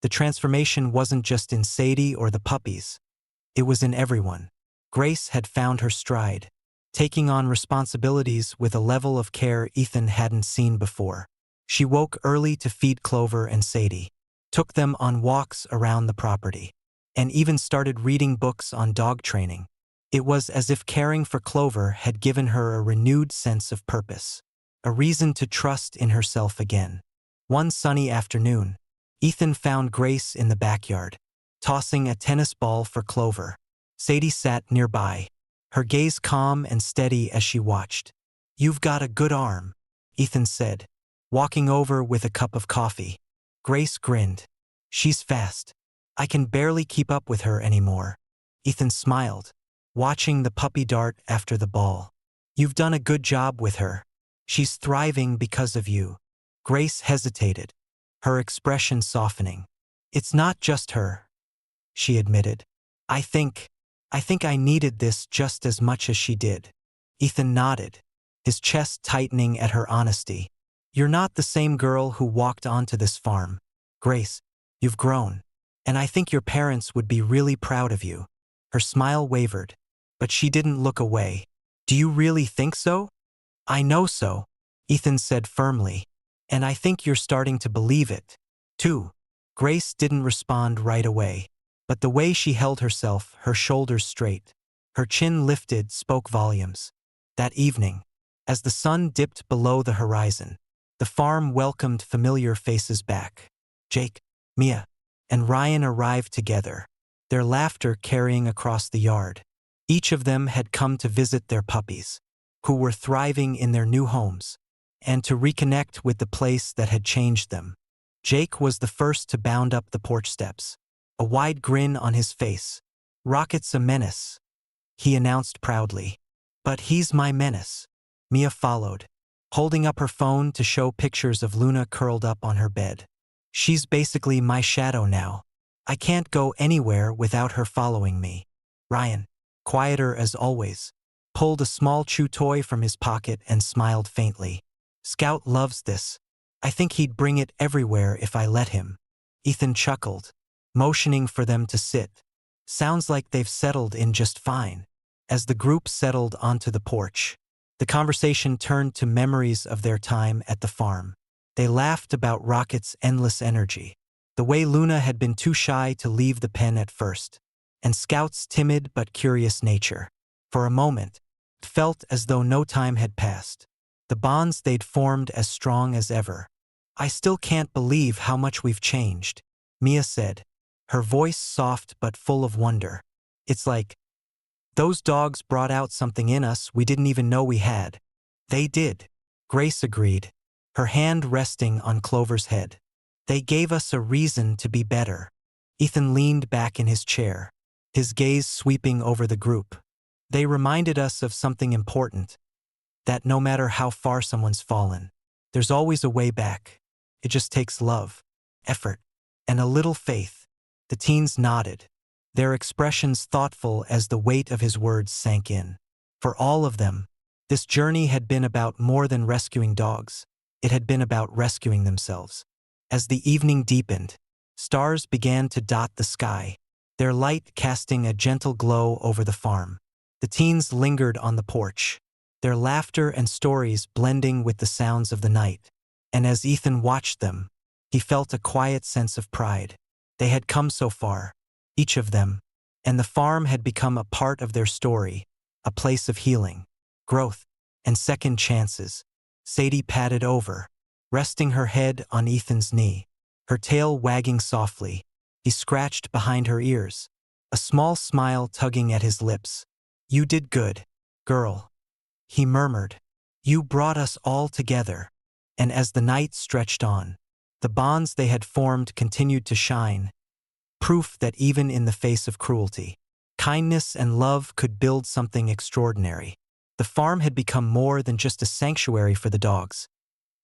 The transformation wasn't just in Sadie or the puppies. It was in everyone. Grace had found her stride, taking on responsibilities with a level of care Ethan hadn't seen before. She woke early to feed Clover and Sadie, took them on walks around the property, and even started reading books on dog training. It was as if caring for Clover had given her a renewed sense of purpose, a reason to trust in herself again. One sunny afternoon, Ethan found Grace in the backyard, tossing a tennis ball for Clover. Sadie sat nearby, her gaze calm and steady as she watched. "You've got a good arm," Ethan said, walking over with a cup of coffee. Grace grinned. "She's fast. I can barely keep up with her anymore." Ethan smiled, watching the puppy dart after the ball. "You've done a good job with her. She's thriving because of you." Grace hesitated, her expression softening. "It's not just her," she admitted. I think I needed this just as much as she did." Ethan nodded, his chest tightening at her honesty. "You're not the same girl who walked onto this farm, Grace. You've grown, and I think your parents would be really proud of you." Her smile wavered, but she didn't look away. "Do you really think so?" "I know so," Ethan said firmly, "and I think you're starting to believe it, too." Grace didn't respond right away, but the way she held herself, her shoulders straight, her chin lifted, spoke volumes. That evening, as the sun dipped below the horizon, the farm welcomed familiar faces back. Jake, Mia, and Ryan arrived together, their laughter carrying across the yard. Each of them had come to visit their puppies, who were thriving in their new homes, and to reconnect with the place that had changed them. Jake was the first to bound up the porch steps, a wide grin on his face. "Rocket's a menace," he announced proudly. "But he's my menace." Mia followed, holding up her phone to show pictures of Luna curled up on her bed. "She's basically my shadow now. I can't go anywhere without her following me." Ryan, quieter as always, pulled a small chew toy from his pocket and smiled faintly. "Scout loves this. I think he'd bring it everywhere if I let him." Ethan chuckled, motioning for them to sit. "Sounds like they've settled in just fine." As the group settled onto the porch, the conversation turned to memories of their time at the farm. They laughed about Rocket's endless energy, the way Luna had been too shy to leave the pen at first, and Scout's timid but curious nature. For a moment, it felt as though no time had passed, the bonds they'd formed as strong as ever. "I still can't believe how much we've changed," Mia said, her voice soft but full of wonder. "It's like those dogs brought out something in us we didn't even know we had." "They did," Grace agreed, her hand resting on Clover's head. "They gave us a reason to be better." Ethan leaned back in his chair, his gaze sweeping over the group. "They reminded us of something important, that no matter how far someone's fallen, there's always a way back. It just takes love, effort, and a little faith." The teens nodded, their expressions thoughtful as the weight of his words sank in. For all of them, this journey had been about more than rescuing dogs. It had been about rescuing themselves. As the evening deepened, stars began to dot the sky, their light casting a gentle glow over the farm. The teens lingered on the porch, their laughter and stories blending with the sounds of the night. And as Ethan watched them, he felt a quiet sense of pride. They had come so far, each of them, and the farm had become a part of their story, a place of healing, growth, and second chances. Sadie padded over, resting her head on Ethan's knee, her tail wagging softly. He scratched behind her ears, a small smile tugging at his lips. You did good, girl, he murmured. You brought us all together. And as the night stretched on, the bonds they had formed continued to shine, proof that even in the face of cruelty, kindness and love could build something extraordinary. The farm had become more than just a sanctuary for the dogs.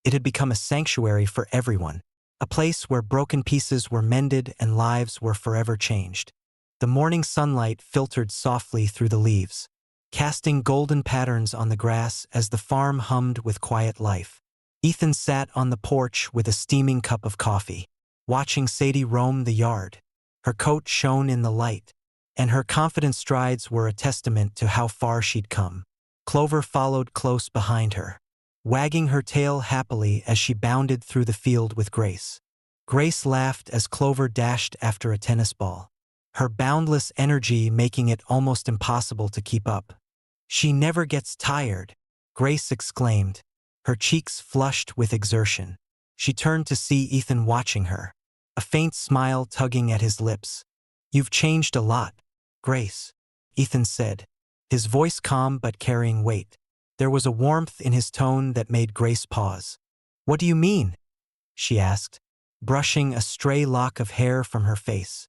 It had become a sanctuary for everyone, a place where broken pieces were mended and lives were forever changed. The morning sunlight filtered softly through the leaves, casting golden patterns on the grass as the farm hummed with quiet life. Ethan sat on the porch with a steaming cup of coffee, watching Sadie roam the yard. Her coat shone in the light, and her confident strides were a testament to how far she'd come. Clover followed close behind her, wagging her tail happily as she bounded through the field with Grace. Grace laughed as Clover dashed after a tennis ball, her boundless energy making it almost impossible to keep up. She never gets tired, Grace exclaimed, her cheeks flushed with exertion. She turned to see Ethan watching her, a faint smile tugging at his lips. You've changed a lot, Grace, Ethan said, his voice calm but carrying weight. There was a warmth in his tone that made Grace pause. What do you mean? She asked, brushing a stray lock of hair from her face.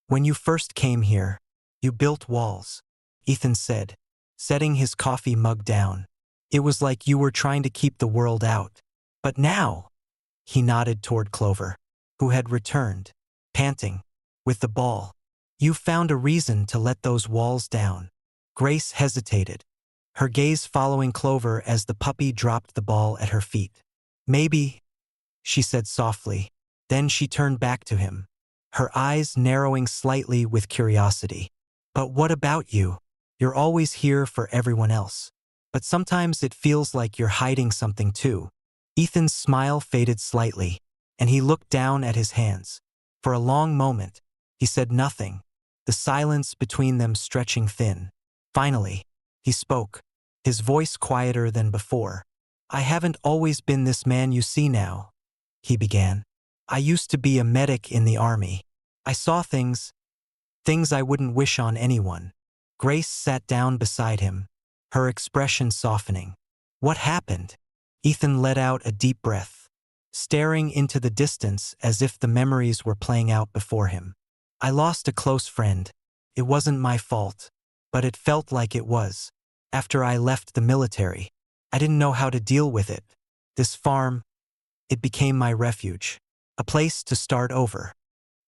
When you first came here, you built walls, Ethan said, setting his coffee mug down. It was like you were trying to keep the world out. But now, he nodded toward Clover, who had returned, panting, with the ball. You found a reason to let those walls down. Grace hesitated, her gaze following Clover as the puppy dropped the ball at her feet. Maybe, she said softly. Then she turned back to him, her eyes narrowing slightly with curiosity. But what about you? You're always here for everyone else. But sometimes it feels like you're hiding something too. Ethan's smile faded slightly, and he looked down at his hands. For a long moment, he said nothing, the silence between them stretching thin. Finally, he spoke, his voice quieter than before. I haven't always been this man you see now, he began. I used to be a medic in the army. I saw things I wouldn't wish on anyone. Grace sat down beside him, her expression softening. What happened? Ethan let out a deep breath, staring into the distance as if the memories were playing out before him. I lost a close friend. It wasn't my fault, but it felt like it was. After I left the military, I didn't know how to deal with it. This farm, it became my refuge, a place to start over.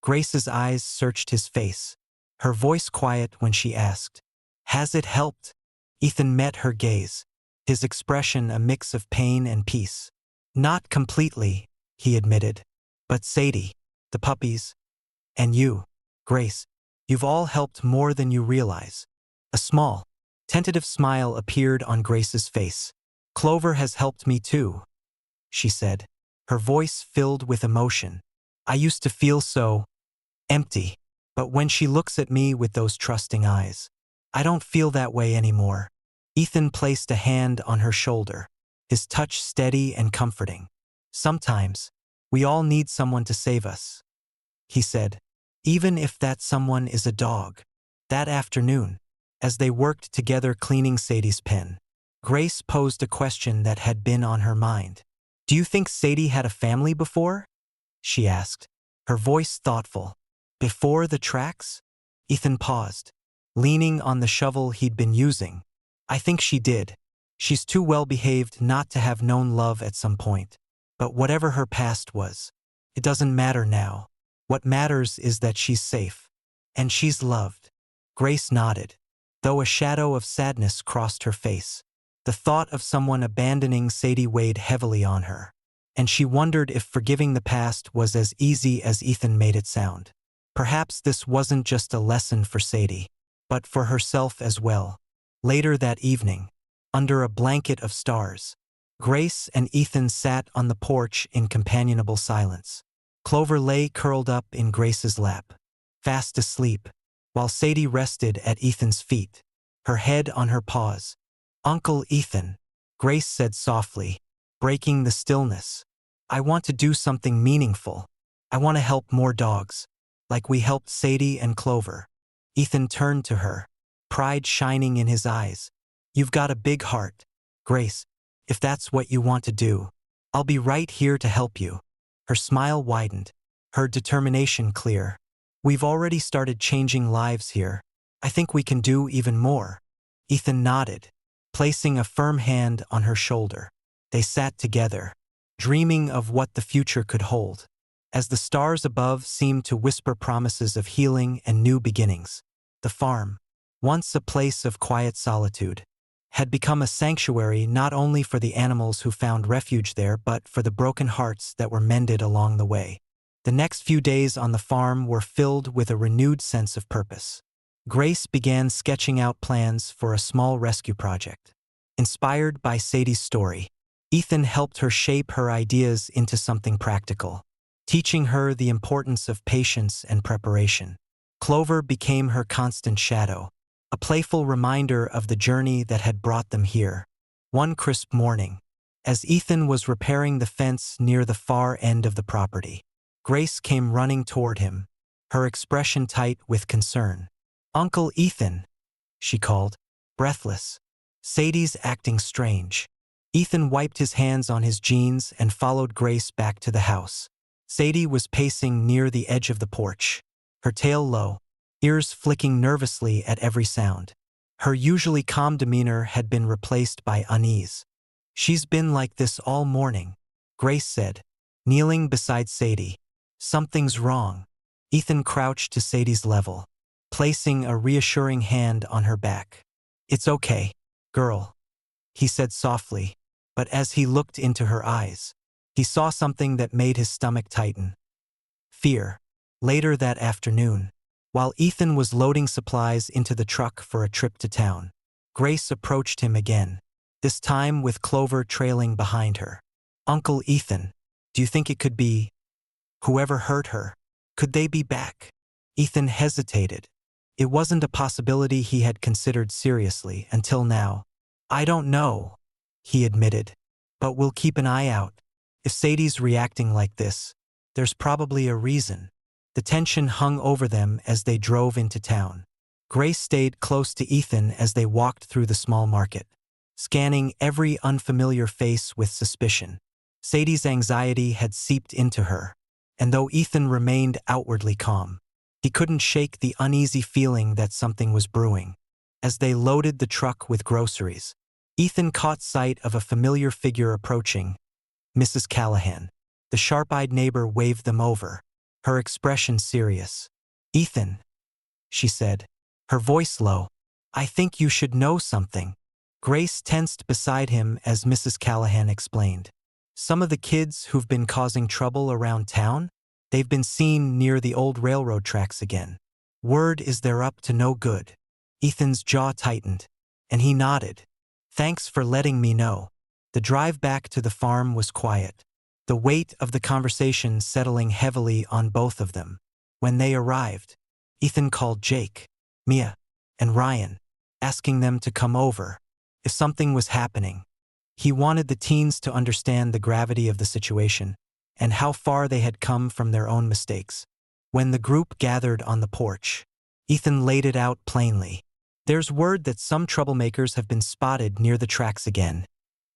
Grace's eyes searched his face, her voice quiet when she asked, Has it helped? Ethan met her gaze, his expression a mix of pain and peace. Not completely, he admitted. But Sadie, the puppies, and you, Grace, you've all helped more than you realize. A small, tentative smile appeared on Grace's face. Clover has helped me too, she said, her voice filled with emotion. I used to feel so empty, but when she looks at me with those trusting eyes, I don't feel that way anymore. Ethan placed a hand on her shoulder, his touch steady and comforting. Sometimes, we all need someone to save us, he said, even if that someone is a dog. That afternoon, as they worked together cleaning Sadie's pen, Grace posed a question that had been on her mind. Do you think Sadie had a family before? She asked, her voice thoughtful. Before the tracks? Ethan paused, leaning on the shovel he'd been using. I think she did. She's too well-behaved not to have known love at some point. But whatever her past was, it doesn't matter now. What matters is that she's safe. And she's loved. Grace nodded, though a shadow of sadness crossed her face. The thought of someone abandoning Sadie weighed heavily on her, and she wondered if forgiving the past was as easy as Ethan made it sound. Perhaps this wasn't just a lesson for Sadie, but for herself as well. Later that evening, under a blanket of stars, Grace and Ethan sat on the porch in companionable silence. Clover lay curled up in Grace's lap, fast asleep, while Sadie rested at Ethan's feet, her head on her paws. Uncle Ethan, Grace said softly, breaking the stillness. I want to do something meaningful. I want to help more dogs, like we helped Sadie and Clover. Ethan turned to her, pride shining in his eyes. "You've got a big heart, Grace. If that's what you want to do, I'll be right here to help you." Her smile widened, her determination clear. "We've already started changing lives here. I think we can do even more." Ethan nodded, placing a firm hand on her shoulder. They sat together, dreaming of what the future could hold, as the stars above seemed to whisper promises of healing and new beginnings. The farm, once a place of quiet solitude, had become a sanctuary not only for the animals who found refuge there but for the broken hearts that were mended along the way. The next few days on the farm were filled with a renewed sense of purpose. Grace began sketching out plans for a small rescue project. Inspired by Sadie's story, Ethan helped her shape her ideas into something practical, teaching her the importance of patience and preparation. Clover became her constant shadow, a playful reminder of the journey that had brought them here. One crisp morning, as Ethan was repairing the fence near the far end of the property, Grace came running toward him, her expression tight with concern. "Uncle Ethan," she called, breathless. "Sadie's acting strange." Ethan wiped his hands on his jeans and followed Grace back to the house. Sadie was pacing near the edge of the porch, her tail low, ears flicking nervously at every sound. Her usually calm demeanor had been replaced by unease. "She's been like this all morning," Grace said, kneeling beside Sadie. "Something's wrong." Ethan crouched to Sadie's level, placing a reassuring hand on her back. "It's okay, girl," he said softly, but as he looked into her eyes, he saw something that made his stomach tighten. Fear. Later that afternoon, while Ethan was loading supplies into the truck for a trip to town, Grace approached him again, this time with Clover trailing behind her. "Uncle Ethan, do you think it could be whoever hurt her? Could they be back?" Ethan hesitated. It wasn't a possibility he had considered seriously until now. "I don't know," he admitted, "but we'll keep an eye out. If Sadie's reacting like this, there's probably a reason." The tension hung over them as they drove into town. Grace stayed close to Ethan as they walked through the small market, scanning every unfamiliar face with suspicion. Sadie's anxiety had seeped into her, and though Ethan remained outwardly calm, he couldn't shake the uneasy feeling that something was brewing. As they loaded the truck with groceries, Ethan caught sight of a familiar figure approaching. Mrs. Callahan. The sharp-eyed neighbor waved them over, her expression serious. "Ethan," she said, her voice low, "I think you should know something." Grace tensed beside him as Mrs. Callahan explained. "Some of the kids who've been causing trouble around town, they've been seen near the old railroad tracks again. Word is they're up to no good." Ethan's jaw tightened, and he nodded. "Thanks for letting me know." The drive back to the farm was quiet, the weight of the conversation settling heavily on both of them. When they arrived, Ethan called Jake, Mia, and Ryan, asking them to come over if something was happening. He wanted the teens to understand the gravity of the situation and how far they had come from their own mistakes. When the group gathered on the porch, Ethan laid it out plainly. "There's word that some troublemakers have been spotted near the tracks again,"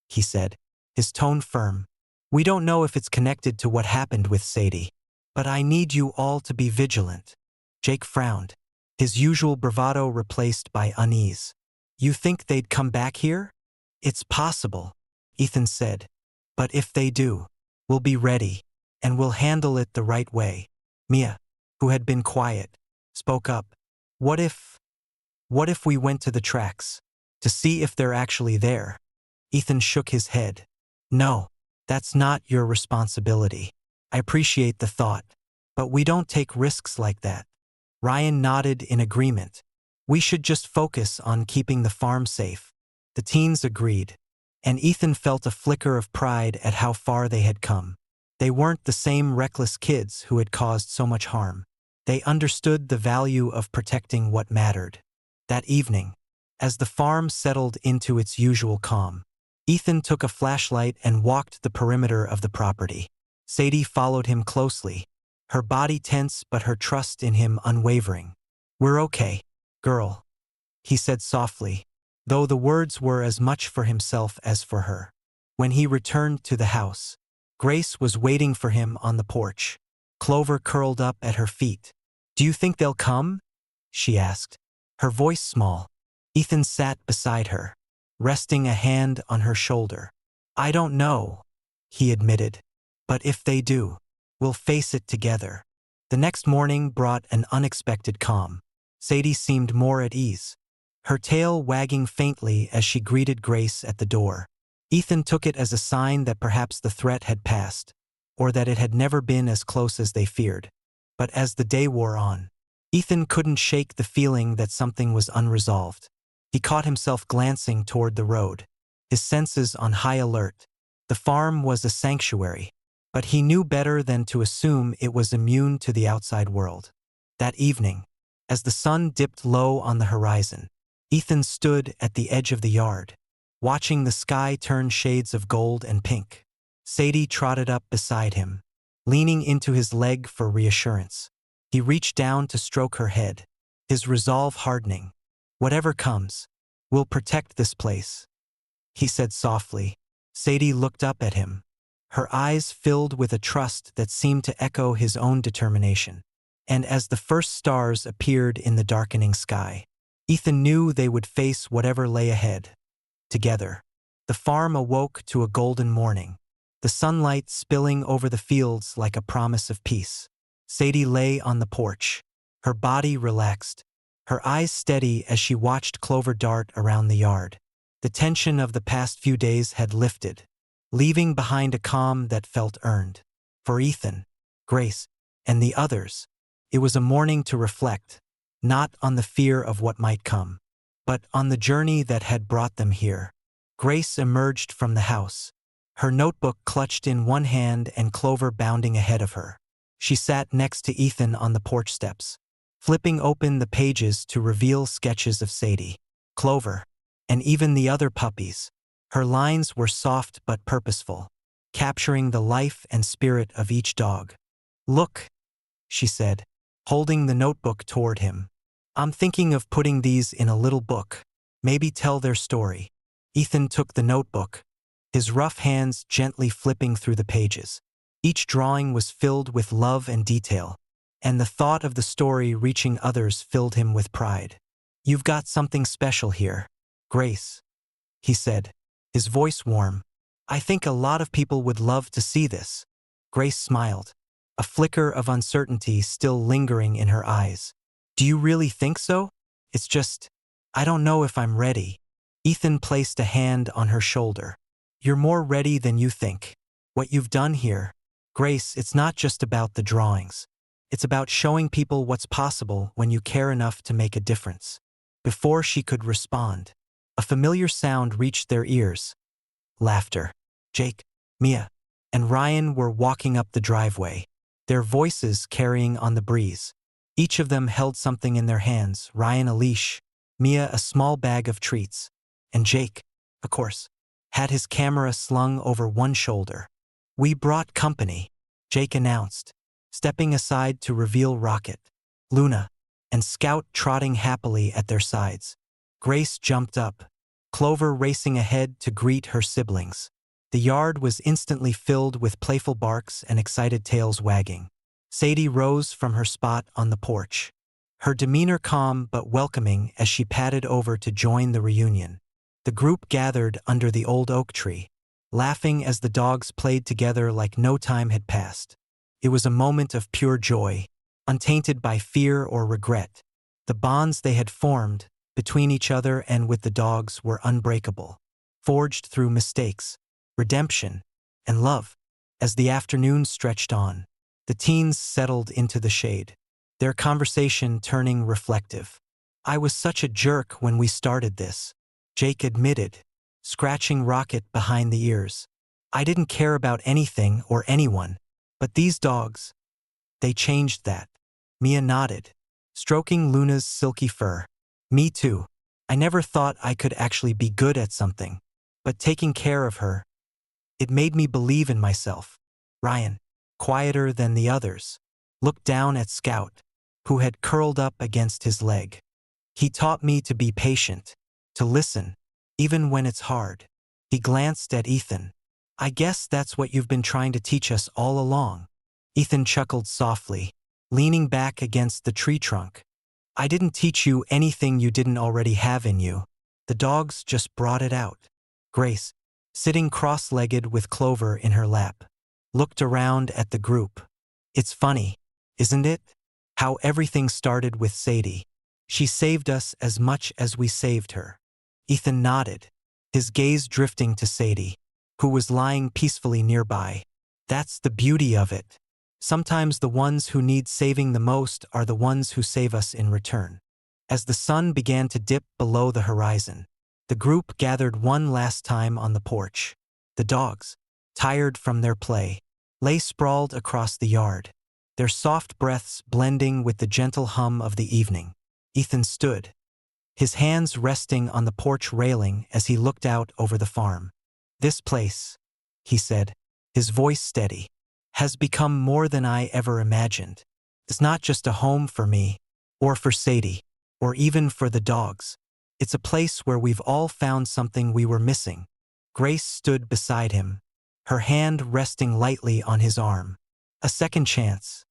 he said, his tone firm. "We don't know if it's connected to what happened with Sadie, but I need you all to be vigilant." Jake frowned, his usual bravado replaced by unease. "You think they'd come back here?" "It's possible," Ethan said, "but if they do, we'll be ready, and we'll handle it the right way." Mia, who had been quiet, spoke up. What if we went to the tracks, to see if they're actually there?" Ethan shook his head. "No, that's not your responsibility. I appreciate the thought, but we don't take risks like that." Ryan nodded in agreement. "We should just focus on keeping the farm safe." The teens agreed, and Ethan felt a flicker of pride at how far they had come. They weren't the same reckless kids who had caused so much harm. They understood the value of protecting what mattered. That evening, as the farm settled into its usual calm, Ethan took a flashlight and walked the perimeter of the property. Sadie followed him closely, her body tense but her trust in him unwavering. "We're okay, girl," he said softly, though the words were as much for himself as for her. When he returned to the house, Grace was waiting for him on the porch. Clover curled up at her feet. "Do you think they'll come?" she asked, her voice small. Ethan sat beside her, resting a hand on her shoulder. "I don't know," he admitted, "but if they do, we'll face it together." The next morning brought an unexpected calm. Sadie seemed more at ease, her tail wagging faintly as she greeted Grace at the door. Ethan took it as a sign that perhaps the threat had passed, or that it had never been as close as they feared. But as the day wore on, Ethan couldn't shake the feeling that something was unresolved. He caught himself glancing toward the road, his senses on high alert. The farm was a sanctuary, but he knew better than to assume it was immune to the outside world. That evening, as the sun dipped low on the horizon, Ethan stood at the edge of the yard, watching the sky turn shades of gold and pink. Sadie trotted up beside him, leaning into his leg for reassurance. He reached down to stroke her head, his resolve hardening. "Whatever comes, we'll protect this place," he said softly. Sadie looked up at him, her eyes filled with a trust that seemed to echo his own determination. And as the first stars appeared in the darkening sky, Ethan knew they would face whatever lay ahead. Together, the farm awoke to a golden morning, the sunlight spilling over the fields like a promise of peace. Sadie lay on the porch, her body relaxed, her eyes steady as she watched Clover dart around the yard. The tension of the past few days had lifted, leaving behind a calm that felt earned. For Ethan, Grace, and the others, it was a morning to reflect, not on the fear of what might come, but on the journey that had brought them here. Grace emerged from the house, her notebook clutched in one hand and Clover bounding ahead of her. She sat next to Ethan on the porch steps, flipping open the pages to reveal sketches of Sadie, Clover, and even the other puppies. Her lines were soft but purposeful, capturing the life and spirit of each dog. "Look," she said, holding the notebook toward him. "I'm thinking of putting these in a little book, maybe tell their story." Ethan took the notebook, his rough hands gently flipping through the pages. Each drawing was filled with love and detail, and the thought of the story reaching others filled him with pride. "You've got something special here, Grace," he said, his voice warm. "I think a lot of people would love to see this." Grace smiled, a flicker of uncertainty still lingering in her eyes. "Do you really think so? It's just, I don't know if I'm ready." Ethan placed a hand on her shoulder. "You're more ready than you think. What you've done here, Grace, it's not just about the drawings. It's about showing people what's possible when you care enough to make a difference." Before she could respond, a familiar sound reached their ears. Laughter. Jake, Mia, and Ryan were walking up the driveway, their voices carrying on the breeze. Each of them held something in their hands, Ryan a leash, Mia a small bag of treats, and Jake, of course, had his camera slung over one shoulder. "We brought company," Jake announced, stepping aside to reveal Rocket, Luna, and Scout trotting happily at their sides. Grace jumped up, Clover racing ahead to greet her siblings. The yard was instantly filled with playful barks and excited tails wagging. Sadie rose from her spot on the porch, her demeanor calm but welcoming as she padded over to join the reunion. The group gathered under the old oak tree, laughing as the dogs played together like no time had passed. It was a moment of pure joy, untainted by fear or regret. The bonds they had formed between each other and with the dogs were unbreakable, forged through mistakes, redemption, and love. As the afternoon stretched on, the teens settled into the shade, their conversation turning reflective. "I was such a jerk when we started this," Jake admitted, scratching Rocket behind the ears. "I didn't care about anything or anyone, but these dogs, they changed that." Mia nodded, stroking Luna's silky fur. "Me too. I never thought I could actually be good at something, but taking care of her, it made me believe in myself." Ryan, quieter than the others, looked down at Scout, who had curled up against his leg. He taught me to be patient, to listen, even when it's hard. He glanced at Ethan. I guess that's what you've been trying to teach us all along. Ethan chuckled softly, leaning back against the tree trunk. I didn't teach you anything you didn't already have in you. The dogs just brought it out. Grace, sitting cross-legged with Clover in her lap, looked around at the group. It's funny, isn't it? How everything started with Sadie. She saved us as much as we saved her. Ethan nodded, his gaze drifting to Sadie, who was lying peacefully nearby. That's the beauty of it. Sometimes the ones who need saving the most are the ones who save us in return. As the sun began to dip below the horizon, the group gathered one last time on the porch. The dogs, tired from their play, lay sprawled across the yard, their soft breaths blending with the gentle hum of the evening. Ethan stood, his hands resting on the porch railing as he looked out over the farm. This place, he said, his voice steady, has become more than I ever imagined. It's not just a home for me, or for Sadie, or even for the dogs. It's a place where we've all found something we were missing. Grace stood beside him, her hand resting lightly on his arm. A second chance,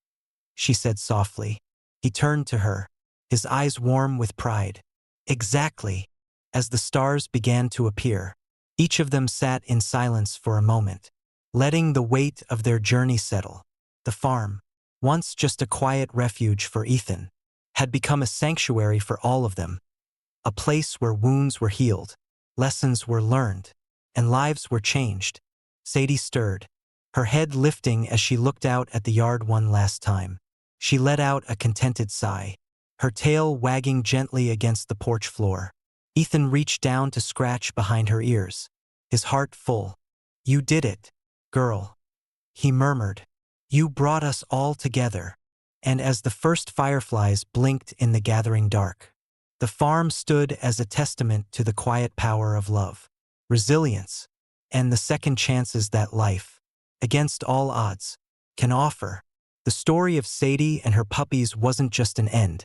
she said softly. He turned to her, his eyes warm with pride. Exactly. As the stars began to appear, each of them sat in silence for a moment, letting the weight of their journey settle. The farm, once just a quiet refuge for Ethan, had become a sanctuary for all of them. A place where wounds were healed, lessons were learned, and lives were changed. Sadie stirred, her head lifting as she looked out at the yard one last time. She let out a contented sigh, her tail wagging gently against the porch floor. Ethan reached down to scratch behind her ears, his heart full. You did it, girl, he murmured. You brought us all together. And as the first fireflies blinked in the gathering dark, the farm stood as a testament to the quiet power of love, resilience, and the second chances that life, against all odds, can offer. The story of Sadie and her puppies wasn't just an end.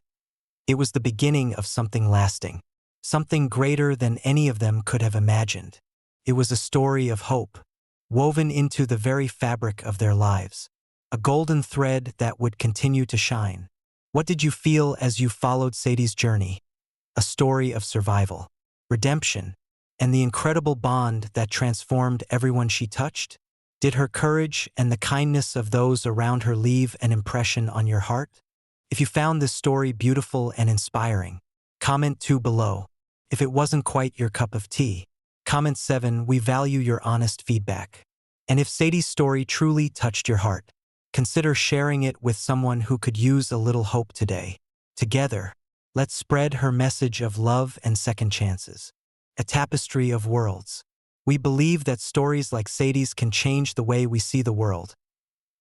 It was the beginning of something lasting, something greater than any of them could have imagined. It was a story of hope, woven into the very fabric of their lives, a golden thread that would continue to shine. What did you feel as you followed Sadie's journey? A story of survival, redemption, and the incredible bond that transformed everyone she touched? Did her courage and the kindness of those around her leave an impression on your heart? If you found this story beautiful and inspiring, comment 2 below. If it wasn't quite your cup of tea, comment 7. We value your honest feedback. And if Sadie's story truly touched your heart, consider sharing it with someone who could use a little hope today. Together, let's spread her message of love and second chances. A tapestry of worlds. We believe that stories like Sadie's can change the way we see the world,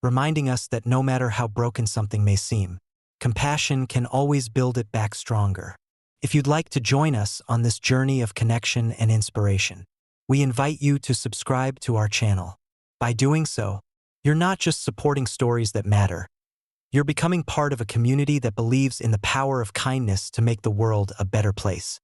reminding us that no matter how broken something may seem, compassion can always build it back stronger. If you'd like to join us on this journey of connection and inspiration, we invite you to subscribe to our channel. By doing so, you're not just supporting stories that matter, you're becoming part of a community that believes in the power of kindness to make the world a better place.